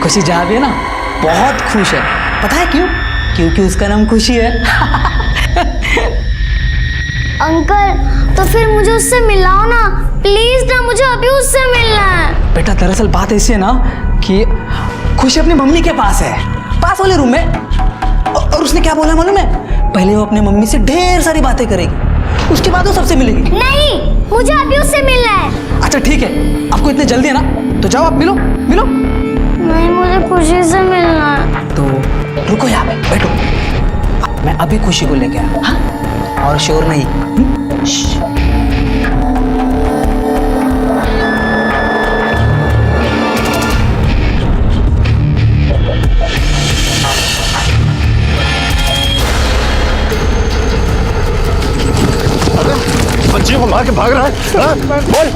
S17: खुशी जहाँ भी है ना बहुत खुश है, पता है क्यों? क्योंकि उसका नाम खुशी है।
S2: अंकल, तो फिर मुझे उससे मिलाओ ना, प्लीज ना, मुझे अभी उससे मिलना है।
S17: बेटा दरअसल बात ऐसी है ना कि खुशी अपनी मम्मी के पास है, पास वाले रूम में, और उसने क्या बोला मालूम है? पहले वो अपने मम्मी से ढेर सारी बातें करेगी, उसके बाद वो सबसे मिलेगी।
S2: नहीं, मुझे अभी उससे मिलना है।
S17: अच्छा ठीक है, आपको इतने जल्दी है ना, तो जाओ आप मिलो मिलो।
S2: नहीं, मुझे खुशी से मिलना
S17: रुको यहाँ पे बैठो, मैं अभी खुशी को लेके आया। हाँ और शोर नहीं। श्श।
S21: बच्चियों को मार के भाग रहा है। बोल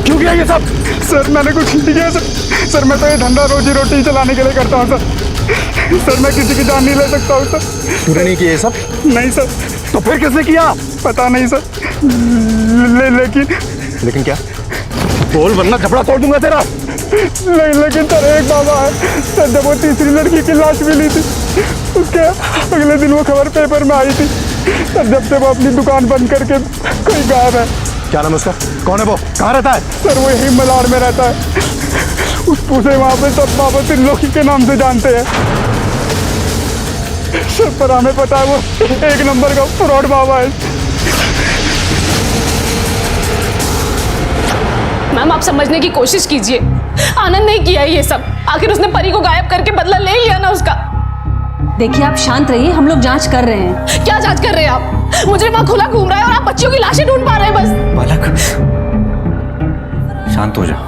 S21: क्यों किया ये सब?
S5: सर मैंने कुछ नहीं किया सर मैं तो ये धंधा रोजी रोटी चलाने के लिए करता हूँ सर मैं किसी की जान नहीं ले सकता हूँ सर।
S21: तूने नहीं किया ये सब?
S5: नहीं सर।
S21: तो फिर किसने किया?
S5: पता नहीं सर।
S21: लेकिन क्या? बोल वरना कपड़ा तोड़ दूंगा तेरा।
S5: लेकिन सर एक बाबा है सर, जब वो तीसरी लड़की की लाश मिली थी उसके अगले दिन वो खबर पेपर में आई थी सर, जब से वो अपनी दुकान बंद करके कहीं गायब है।
S21: क्या नाम है उसका? कौन है वो? कहाँ रहता है?
S5: सर वो यही मलाड में रहता है। उसे वहाँ पे सब बाबा त्रिलोकी के नाम से जानते हैं सर, पर हमें पता है वो एक नंबर का फ्रॉड बाबा है।
S6: मैम आप समझने की कोशिश कीजिए, आनंद नहीं किया ये सब। आखिर उसने परी को गायब करके बदला ले लिया ना उसका।
S9: देखिए आप शांत रहिए, हम लोग जांच कर रहे हैं।
S6: क्या जांच कर रहे हैं आप? मुझे वहां खुला घूम रहा है और आप बच्चियों की लाशें ढूंढ पा रहे हैं बस।
S10: बालक शांत हो जाओ,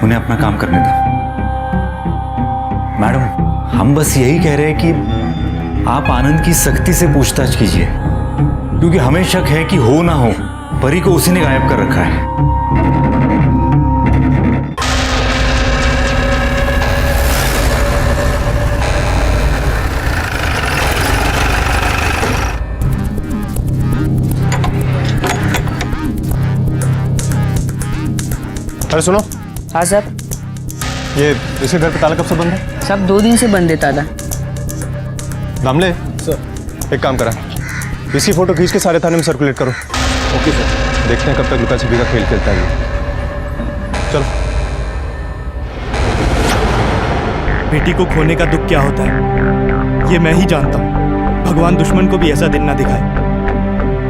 S10: उन्हें अपना काम करने दो। मैडम हम बस यही कह रहे हैं कि आप आनंद की सख्ती से पूछताछ कीजिए, क्योंकि हमें शक है कि हो ना हो परी को उसी ने गायब कर रखा है।
S21: अरे सुनो।
S17: हाँ सर।
S21: ये इसके घर पे ताला कब से बंद है?
S17: सब 2 दिन से बंद है ताला।
S21: दामले सर एक काम करा, इसकी फोटो खींच के सारे थाने में सर्कुलेट करो। Okay sir. देखते हैं कब तक लुका छिपी का खेल खेलता है ये। चलो।
S13: बेटी को खोने का दुख क्या होता है ये मैं ही जानता हूँ। भगवान दुश्मन को भी ऐसा दिन ना दिखाए।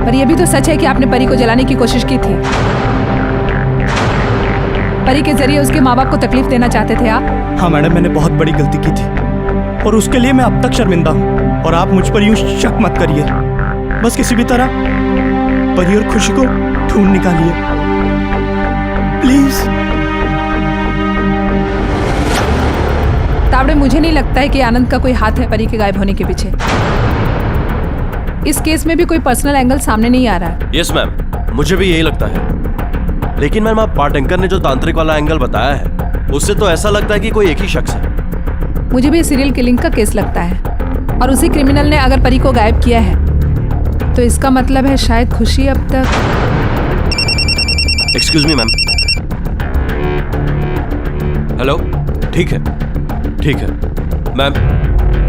S16: पर यह भी तो सच है कि आपने परी को जलाने की कोशिश की थी। परी के जरिए उसके माँ बाप को तकलीफ देना चाहते थे आप?
S13: हाँ मैडम, मैंने बहुत बड़ी गलती की थी और उसके लिए मैं अब तक शर्मिंदा हूँ। और आप मुझ पर यूं शक मत करिए, बस किसी भी तरह परी और खुशी को ढूंढ निकालिए प्लीज।
S16: तावड़े मुझे नहीं लगता है कि आनंद का कोई हाथ है परी के गायब होने के पीछे। इस केस में भी कोई पर्सनल एंगल सामने नहीं आ रहा है।
S12: यस मैम, मुझे भी यही लगता है। लेकिन मैम आप पाटंकर ने जो तांत्रिक वाला एंगल बताया है उससे तो ऐसा लगता है कि कोई एक ही शख्स है।
S16: मुझे भी सीरियल किलिंग का केस लगता है, और उसी क्रिमिनल ने अगर परी को गायब किया है तो इसका मतलब है शायद खुशी अब तक।
S12: Excuse me ma'am. हेलो। ठीक है मैम,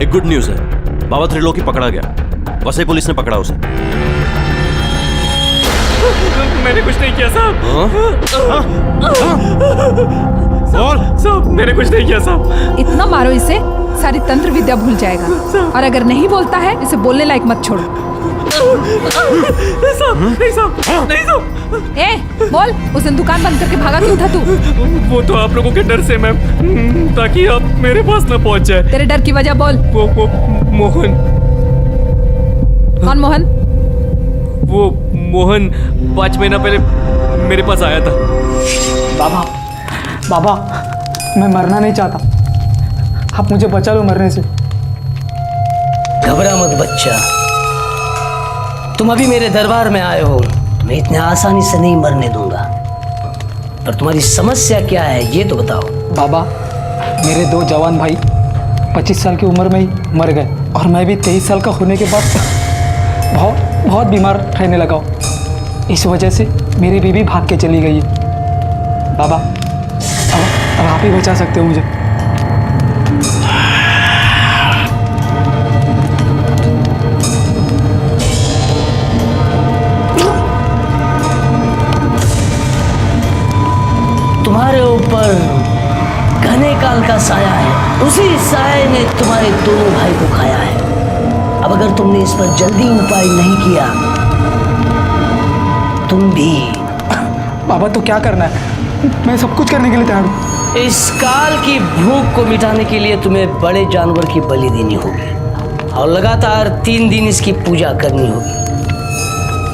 S12: एक गुड न्यूज है। बाबा त्रिलोकी पकड़ा गया। वसई पुलिस ने पकड़ा उसे।
S19: मैंने कुछ नहीं किया साहब।
S16: साहब
S19: मैंने कुछ नहीं किया साहब।
S16: इतना मारो इसे, सारी तंत्र विद्या भूल जाएगा। और अगर नहीं बोलता है इसे बोलने लायक मत छोड़ो। ए, बोल, उस दिन दुकान बंद करके भागा क्यों था तू?
S19: वो तो आप लोगों के डर से मैम, ताकि आप मेरे पास न पहुंच जाए।
S16: तेरे डर की वजह बोल।
S19: वो मोहन।
S16: कौन मोहन?
S19: वो मोहन 5 महीना पहले मेरे पास आया था।
S17: बाबा मैं मरना नहीं चाहता, आप मुझे बचा लो मरने से।
S25: घबरा मत बच्चा, तुम अभी मेरे दरबार में आए हो, मैं इतने आसानी से नहीं मरने दूंगा। पर तुम्हारी समस्या क्या है ये तो बताओ।
S17: बाबा मेरे 2 जवान भाई 25 साल की उम्र में ही मर गए, और मैं भी 23 साल का होने के बाद बहुत बीमार रहने लगा हूँ। इस वजह से मेरी बीवी भाग के चली गई है। बाबा अब आप ही बचा सकते हो मुझे।
S25: तुम्हारे ऊपर घने काल का साया है, उसी साये ने तुम्हारे दोनों भाई को खाया है। अब अगर तुमने इस पर जल्दी उपाय नहीं किया, तुम भी।
S17: बाबा तो क्या करना है, मैं सब कुछ करने के लिए तैयार हूँ।
S25: इस काल की भूख को मिटाने के लिए तुम्हें बड़े जानवर की बलि देनी होगी और लगातार 3 दिन इसकी पूजा करनी होगी,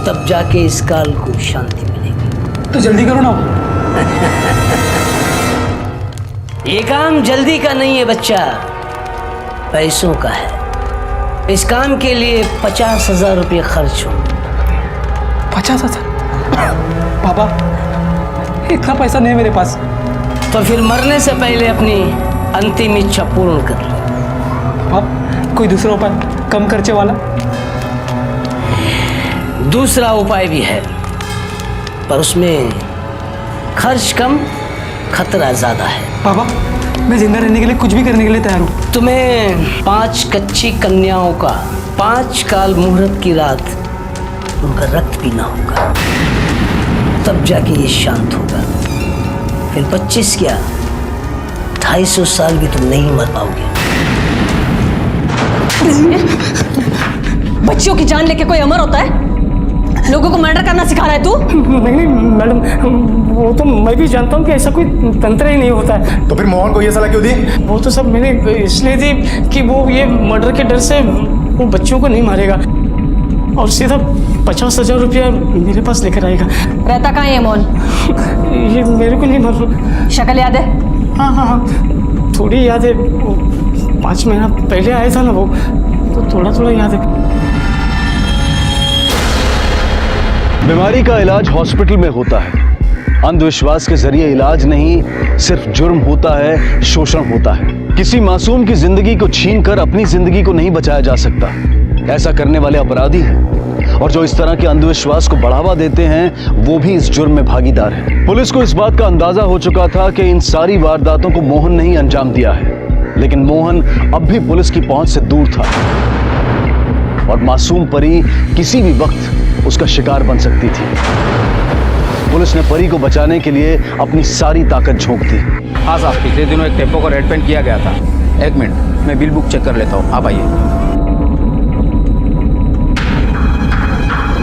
S25: तब जाके इस काल को शांति मिलेगी।
S17: तो जल्दी करो ना।
S25: ये काम जल्दी का नहीं है बच्चा, पैसों का है। इस काम के लिए 50,000 रुपये खर्च हो।
S17: 50,000? पापा इतना पैसा नहीं मेरे पास।
S25: तो फिर मरने से पहले अपनी अंतिम इच्छा पूर्ण कर लो।
S17: पापा कोई दूसरा उपाय कम खर्चे वाला?
S25: दूसरा उपाय भी है, पर उसमें खर्च कम, खतरा ज्यादा है।
S17: पापा मैं जिंदा रहने के लिए कुछ भी करने के लिए तैयार हूँ।
S25: तुम्हें 5 कच्ची कन्याओं का 5 काल मुहूर्त की रात उनका रक्त पीना होगा, तब जाके ये शांत होगा। फिर 25 क्या 250 साल भी तुम नहीं मर पाओगे।
S9: बच्चियों की जान लेके कोई अमर होता है? लोगों को मर्डर करना सिखा रहा है तू?
S5: नहीं मैडम, वो तो मैं भी जानता हूँ कि ऐसा कोई तंत्र ही नहीं होता है।
S21: तो फिर मोहन को ये सलाह क्यों दी?
S5: वो तो सब मैंने इसलिए दी कि वो ये मर्डर के डर से वो बच्चों को नहीं मारेगा और सीधा 50,000 रुपया मेरे पास लेकर आएगा।
S9: रहता कहाँ है मोहन?
S5: ये मेरे को नहीं मालूम।
S9: शक्ल याद है?
S5: हाँ, थोड़ी याद है। 5 महीना पहले आया था ना वो, तो थोड़ा याद है।
S1: बीमारी का इलाज हॉस्पिटल में होता है। अंधविश्वास के जरिए इलाज नहीं, सिर्फ जुर्म होता है, शोषण होता है। किसी मासूम की जिंदगी को छीनकर अपनी जिंदगी को नहीं बचाया जा सकता। ऐसा करने वाले अपराधी हैं, और जो इस तरह के अंधविश्वास को बढ़ावा देते हैं वो भी इस जुर्म में भागीदार हैं। पुलिस को इस बात का अंदाजा हो चुका था कि इन सारी वारदातों को मोहन ने ही अंजाम दिया है, लेकिन मोहन अब भी पुलिस की पहुंच से दूर था और मासूम परी किसी भी वक्त उसका शिकार बन सकती थी। पुलिस ने परी को बचाने के लिए अपनी सारी ताकत झोंक दी।
S4: हाँ साहब, पिछले दिनों एक टेम्पो को रेड पेंट किया गया था। 1 मिनट, मैं बिल बुक चेक कर लेता हूँ, आप आइए।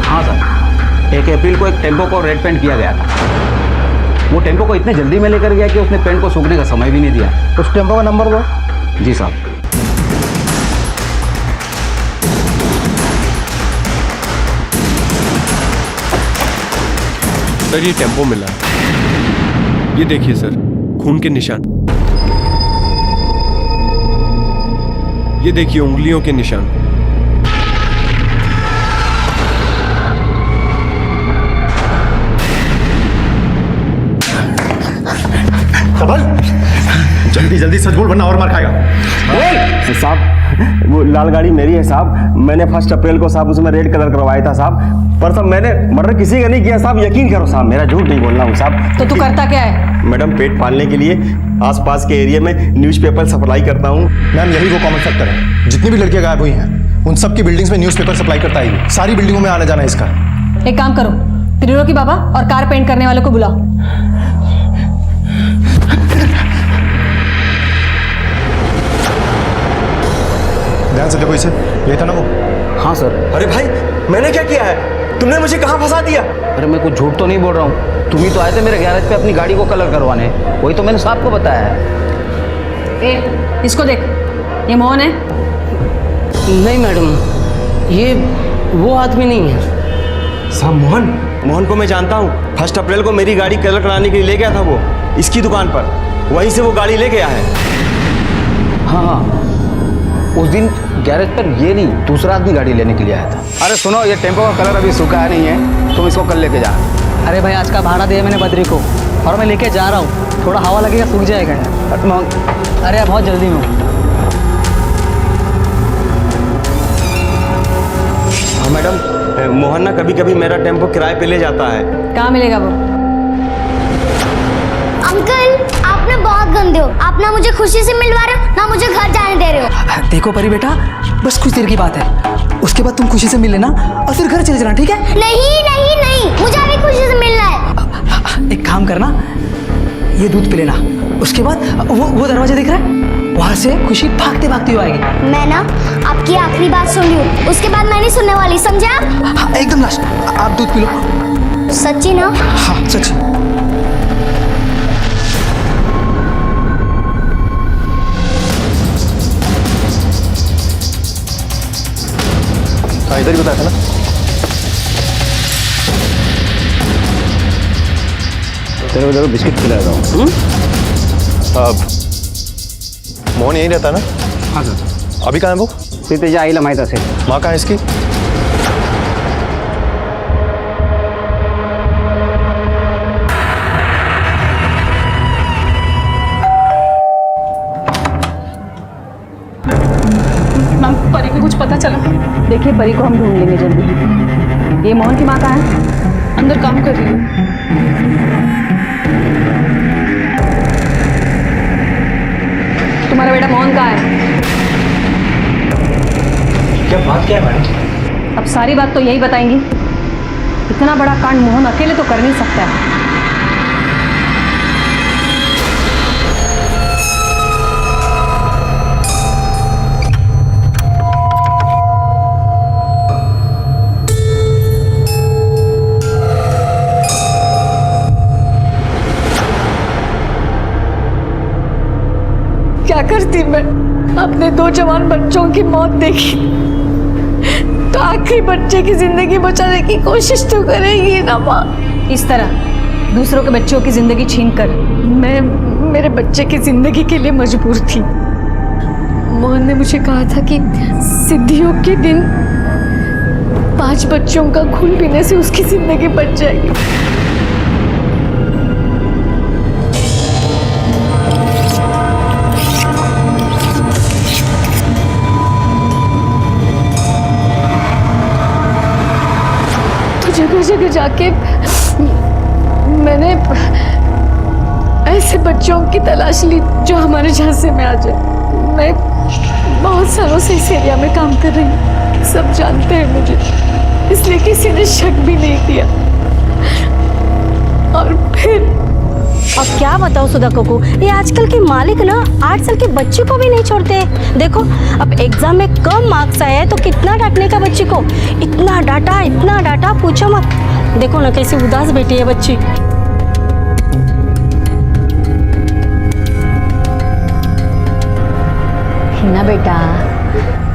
S4: हाँ सर, 1 अप्रैल को एक टेम्पो को रेड पेंट किया गया था। वो टेम्पो को इतने जल्दी में लेकर गया कि उसने पेंट को सूखने का समय भी नहीं दिया।
S21: उस टेम्पो का नंबर दो।
S4: जी साहब।
S12: सर ये टेम्पो मिला, ये देखिए सर, खून के निशान, ये देखिए उंगलियों के निशान।
S21: कमल, जल्दी सच बोल वरना और मार खाएगा।
S18: साहब वो लाल गाड़ी मेरी है साहब, मैंने 1 अप्रैल को साहब उसमें रेड कलर करवाया था साहब, पर साहब मैंने मर्डर किसी का नहीं किया साहब, यकीन करो साहब, मेरा झूठ नहीं बोलना हूँ साहब।
S9: तो तू करता क्या है?
S18: मैडम पेट पालने के लिए आसपास के एरिया में न्यूज़पेपर सप्लाई करता हूँ।
S21: मैम यही वो कॉमन फैक्टर है, जितनी भी लड़कियां गायब हुई हैं उन सब की बिल्डिंग्स में न्यूज़पेपर सप्लाई करता है। सारी बिल्डिंगों में आना जाना है इसका।
S9: एक काम करो, त्रिलोकी बाबा और कार पेंट करने वाले को बुलाओ।
S21: ध्यान से देखो इसे, ये था ना वो?
S18: हाँ सर। अरे भाई मैंने क्या किया है, तुमने मुझे कहाँ फंसा दिया?
S4: अरे मैं कुछ झूठ तो नहीं बोल रहा हूँ, तुम ही तो आए थे मेरे गैरेज पे अपनी गाड़ी को कलर करवाने, वही तो मैंने साहब को बताया है।
S9: इसको देख, ये मोहन है?
S25: नहीं मैडम, ये वो आदमी नहीं है।
S18: साहब मोहन को मैं जानता हूँ। 1 अप्रैल को मेरी गाड़ी कलर कराने के लिए ले गया था वो इसकी दुकान पर, वहीं से वो गाड़ी ले गया है।
S4: हाँ, उस दिन गैरेज पर ये नहीं, दूसरा आदमी गाड़ी लेने के लिए आया था। अरे सुनो, ये टेम्पो का कलर अभी सूखा नहीं है, तुम इसको कल लेके जा।
S3: अरे भाई आज का भाड़ा दिया मैंने बद्री को और मैं लेके जा रहा हूँ, थोड़ा हवा लगेगा सूख जाएगा यार। अरे बहुत जल्दी में हूँ।
S18: हाँ मैडम, मोहन ना कभी कभी मेरा टेम्पो किराए पे ले जाता है।
S9: कहाँ मिलेगा वो?
S2: अंकल आप ना बहुत गंदे हो, आप ना मुझे खुशी से मिलवा रहे हो ना मुझे घर जाने दे रहे हो।
S17: देखो परी बेटा, बस कुछ देर की बात है, उसके बाद तुम खुशी से मिल लेना और फिर घर चले जाना, ठीक है?
S2: नहीं, मुझे अभी खुशी से मिलना है।
S17: एक काम करना, ये दूध पी लेना, उसके बाद वो दरवाजा दिख रहा है, वहां से खुशी भागते भागती हुई आएगी।
S2: मैं ना आपकी आखिरी बात सुन रही हूँ, उसके बाद मैं नहीं सुनने वाली, समझा?
S17: हाँ, एकदम लास्ट। आप दूध पी लो।
S2: सच्ची ना?
S17: हाँ सच्ची।
S21: हाँ इधर ही बताया था ना।
S1: तेरे को जरूर बिस्किट खिलाएगा।
S21: मोहन यहीं रहता ना?
S18: हाँ सर।
S21: अभी कहाँ है वो?
S18: तिथे आईला माहीत असेल।
S21: माँ कहाँ है इसकी?
S6: मैम परी को कुछ पता चला?
S9: देखिए परी को हम ढूंढ लेंगे जल्दी। ये मोहन की माँ कहाँ है?
S6: अंदर काम कर रही है।
S9: तुम्हारा बेटा मोहन कहाँ है?
S18: क्या बात क्या है मैडम?
S9: अब सारी बात तो यही बताएंगी। इतना बड़ा कांड मोहन अकेले तो कर नहीं सकता है।
S24: क्या करती मैं? अपने 2 जवान बच्चों की मौत देखी तो आखिरी बच्चे की जिंदगी बचाने की कोशिश तो करेगी ना माँ।
S9: इस तरह दूसरों के बच्चों की जिंदगी छीन कर
S24: मैं मेरे बच्चे की जिंदगी के लिए मजबूर थी। मोहन ने मुझे कहा था कि सिद्धियों के दिन 5 बच्चों का खून पीने से उसकी जिंदगी बच जाएगी। जगह जगह जाके मैंने ऐसे बच्चों की तलाश ली जो हमारे झांसे में आ जाए। मैं बहुत सालों से इस एरिया में काम कर रही हूँ, सब जानते हैं मुझे, इसलिए किसी ने शक भी नहीं किया। और फिर अब क्या बताओ सुधा को, ये आजकल के मालिक ना 8 साल के बच्चे को भी नहीं छोड़ते। देखो अब एग्जाम में कम मार्क्स आए तो कितना डांटने का बच्ची को, इतना डांटा पूछो मत। देखो ना कैसी उदास बैठी है बच्ची।
S7: हिना बेटा,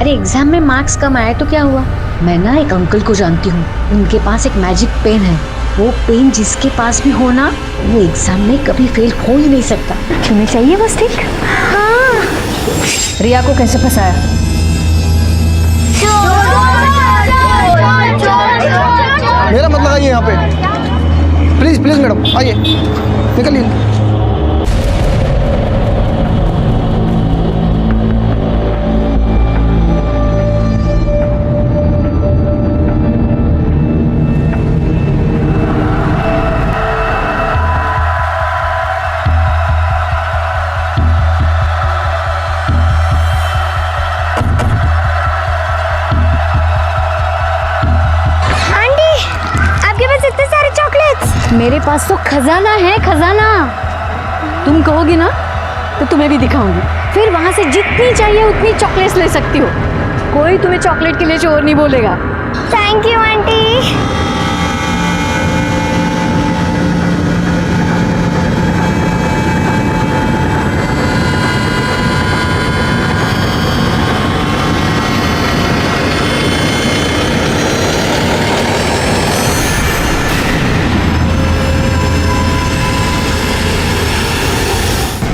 S7: अरे एग्जाम में मार्क्स कम आए तो क्या हुआ? मैं ना एक अंकल को जानती हूँ, उनके पास एक मैजिक पेन है। वो पेन जिसके पास भी हो ना, वो एग्जाम में कभी फेल हो ही नहीं सकता। तुम्हें चाहिए बस ठीक? हाँ।
S9: रिया को कैसे फंसाया?
S21: मेरा मत लगाइए यहाँ पे, प्लीज प्लीज मैडम आइए, निकलिए।
S24: मेरे पास तो खजाना है, खजाना। तुम कहोगी ना तो तुम्हें भी दिखाऊंगी। फिर वहां से जितनी चाहिए उतनी चॉकलेट्स ले सकती हो। कोई तुम्हें चॉकलेट के लिए चोर नहीं बोलेगा।
S2: Thank you aunty.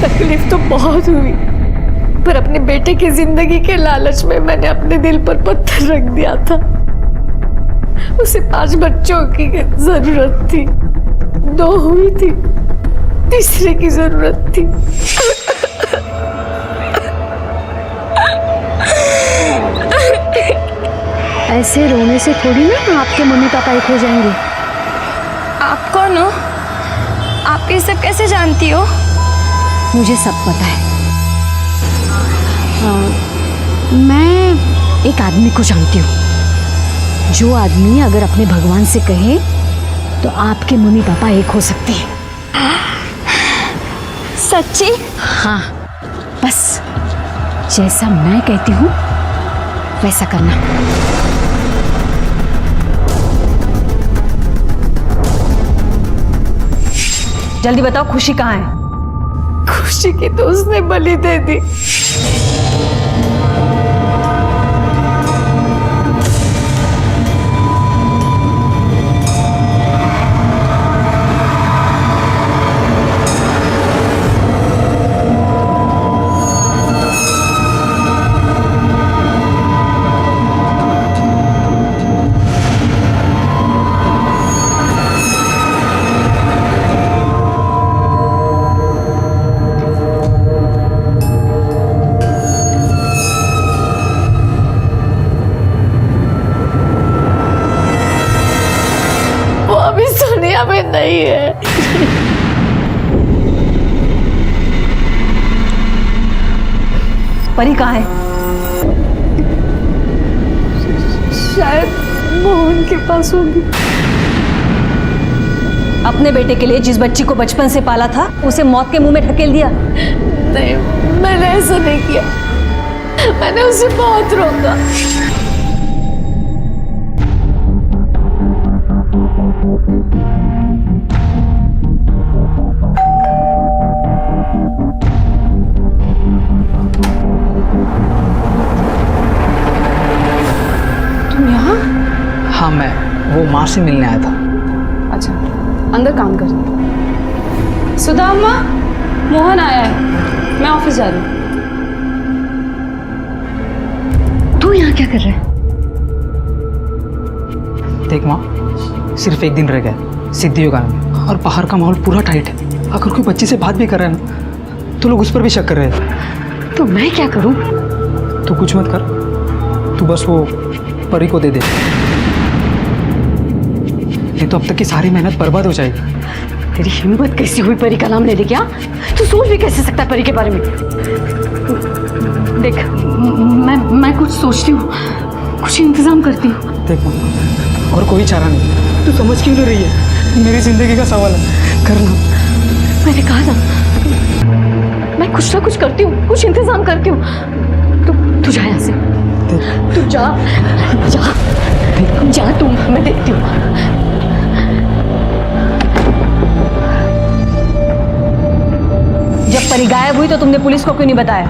S24: तकलीफ तो बहुत हुई, पर अपने बेटे की जिंदगी के लालच में मैंने अपने दिल पर पत्थर रख दिया था। उसे 5 बच्चों की जरूरत थी, 2 हुई थी, तीसरे की जरूरत थी। ऐसे रोने से थोड़ी ना आपके मम्मी पापा एक हो जाएंगे।
S23: आप कौन हो? आप ये सब कैसे जानती हो?
S24: मुझे सब पता है। मैं एक आदमी को जानती हूँ, जो आदमी अगर अपने भगवान से कहे तो आपके मम्मी पापा एक हो सकते हैं।
S23: सच्ची?
S24: हाँ, बस जैसा मैं कहती हूँ वैसा करना।
S9: जल्दी बताओ खुशी कहाँ है?
S24: खुशी की तो उसने बलि दे दी। नहीं है।
S9: परी कहाँ है?
S24: शायद मोहन के पास होगी।
S9: अपने बेटे के लिए जिस बच्ची को बचपन से पाला था उसे मौत के मुंह में ढकेल दिया?
S24: नहीं, मैंने ऐसा नहीं किया। मैंने उसे बहुत रोका।
S6: तुम यहाँ?
S17: हाँ, मैं वो माँ से मिलने आया था।
S6: अच्छा, अंदर काम कर रही हूँ। सुधा अम्मा, मोहन आया है, मैं ऑफिस जा रही हूँ।
S24: तू यहाँ क्या कर रहा है?
S17: देख माँ, सिर्फ एक दिन रह गया सिद्धि योगा में और बाहर का माहौल पूरा टाइट है। अगर कोई बच्ची से बात भी कर रहा है ना तो लोग उस पर भी शक कर रहे हैं।
S24: तो मैं क्या करूँ?
S17: तू कुछ मत कर, तू बस वो परी को दे दे, नहीं तो अब तक की सारी मेहनत बर्बाद हो जाएगी।
S24: तेरी हिम्मत कैसी हुई परी का नाम लेने की? तू सोच भी कैसे सकता है परी के बारे में? देख, मैं कुछ सोचती हूँ, कुछ इंतजाम करती हूँ।
S17: देख माँ, और कोई चारा नहीं, तू समझ क्यों नहीं रही है? मेरी जिंदगी का सवाल है, करना।
S24: मैंने कहा ना, मैं कुछ ना कुछ करती हूँ, कुछ इंतजाम करती हूँ। तू जा यहाँ से, तू जा जा जा, तू, मैं देखती हूँ।
S9: जब परी गायब हुई तो तुमने पुलिस को क्यों नहीं बताया?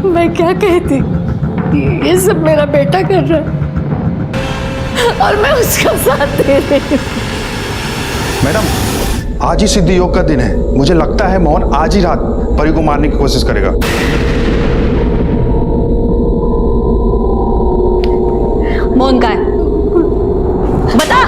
S24: मैं क्या कहती, ये सब मेरा बेटा कर रहा है और मैं उसका साथ दे रही हूँ।
S21: मैडम, आज ही सिद्धि योग का दिन है। मुझे लगता है मोहन आज ही रात परी को मारने की कोशिश करेगा।
S9: मोहन कहाँ है? बता।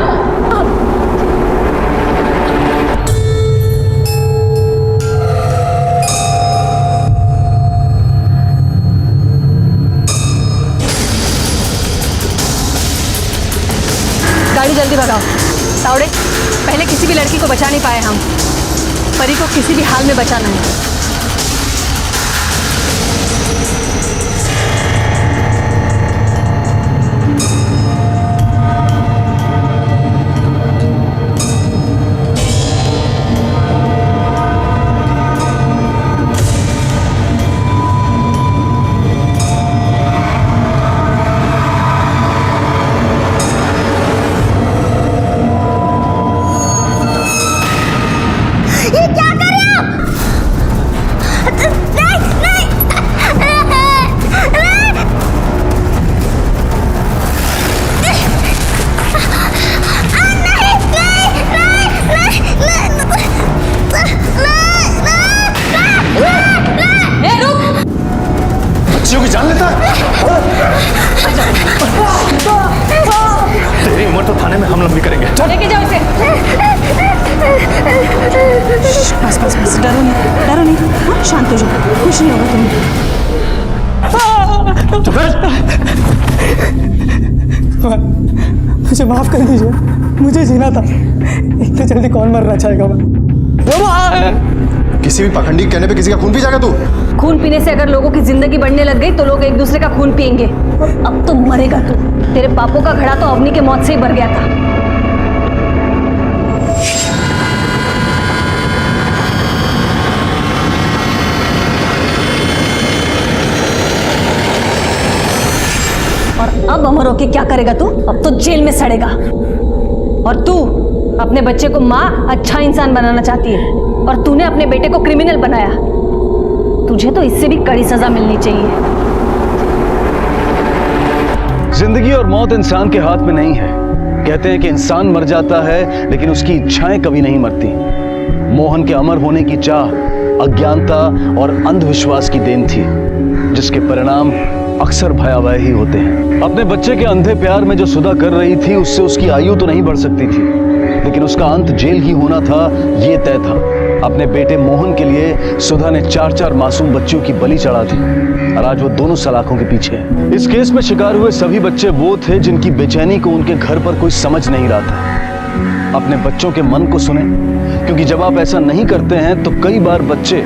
S9: गाड़ी जल्दी भगाओ। तावड़े, पहले किसी भी लड़की को बचा नहीं पाए हम, परी को किसी भी हाल में बचाना है।
S21: बच्चियों की जान लेता है? तेरी उम्र तो थाने में हम लंबी करेंगे।
S9: लेके जाओ इसे।
S24: बस बस बस, डरो नहीं, हाँ, शांत हो जाओ, कुछ नहीं होगा तुम्हें।
S17: मुझे माफ कर दीजिए, मुझे जीना था, इतने जल्दी कौन मरना चाहेगा?
S21: किसी भी पखंडी के कहने पे किसी का खून पी जाएगा तू?
S9: खून पीने से अगर लोगों की जिंदगी बढ़ने लग गई तो लोग एक दूसरे का खून पिएंगे। अब तो मरेगा तू। तेरे पापों का घड़ा तो अवनी के मौत से ही भर गया था। और अब अमर होके क्या करेगा तू? अब तो जेल में सड़ेगा। और तू अपने बच्चे को माँ अच्छा इंसान बनाना चाहती है और तूने अपने बेटे को क्रिमिनल बनाया। तुझे तो इससे भी कड़ी सजा मिलनी चाहिए।
S1: जिंदगी और मौत इंसान के हाथ में नहीं है। कहते हैं कि इंसान मर जाता है लेकिन उसकी इच्छाएं कभी नहीं मरती। मोहन के अमर होने की चाह अज्ञानता और अंधविश्वास की देन थी, जिसके परिणाम अक्सर भयावह ही होते हैं। अपने बच्चे के अंधे प्यार में जो सुधा कर रही थी उससे उसकी आयु तो नहीं बढ़ सकती थी, लेकिन उसका अंत जेल ही होना था, ये तय था। अपने बेटे मोहन के लिए सुधा ने 4-4 मासूम बच्चों की बलि चढ़ा दी और आज वो दोनों सलाखों के पीछे है। इस केस में शिकार हुए सभी बच्चे वो थे जिनकी बेचैनी को उनके घर पर कोई समझ नहीं रहा था। अपने बच्चों के मन को सुने, क्योंकि जब आप ऐसा नहीं करते हैं तो कई बार बच्चे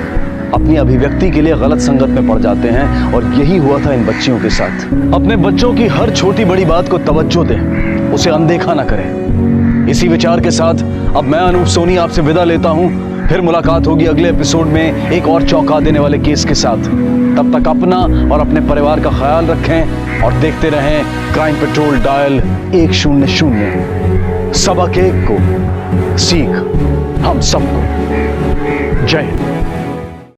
S1: अपनी अभिव्यक्ति के लिए गलत संगत में पड़ जाते हैं, और यही हुआ था इन बच्चियों के साथ। अपने बच्चों की हर छोटी बड़ी बात को तवज्जो दें, उसे अनदेखा ना करें। इसी विचार के साथ अब मैं अनूप सोनी आपसे विदा लेता हूं। फिर मुलाकात होगी अगले एपिसोड में एक और चौंका देने वाले केस के साथ। तब तक अपना और अपने परिवार का ख्याल रखें और देखते रहें क्राइम पेट्रोल डायल 100। सबक एक को सीख हम सबको। जय हिंद।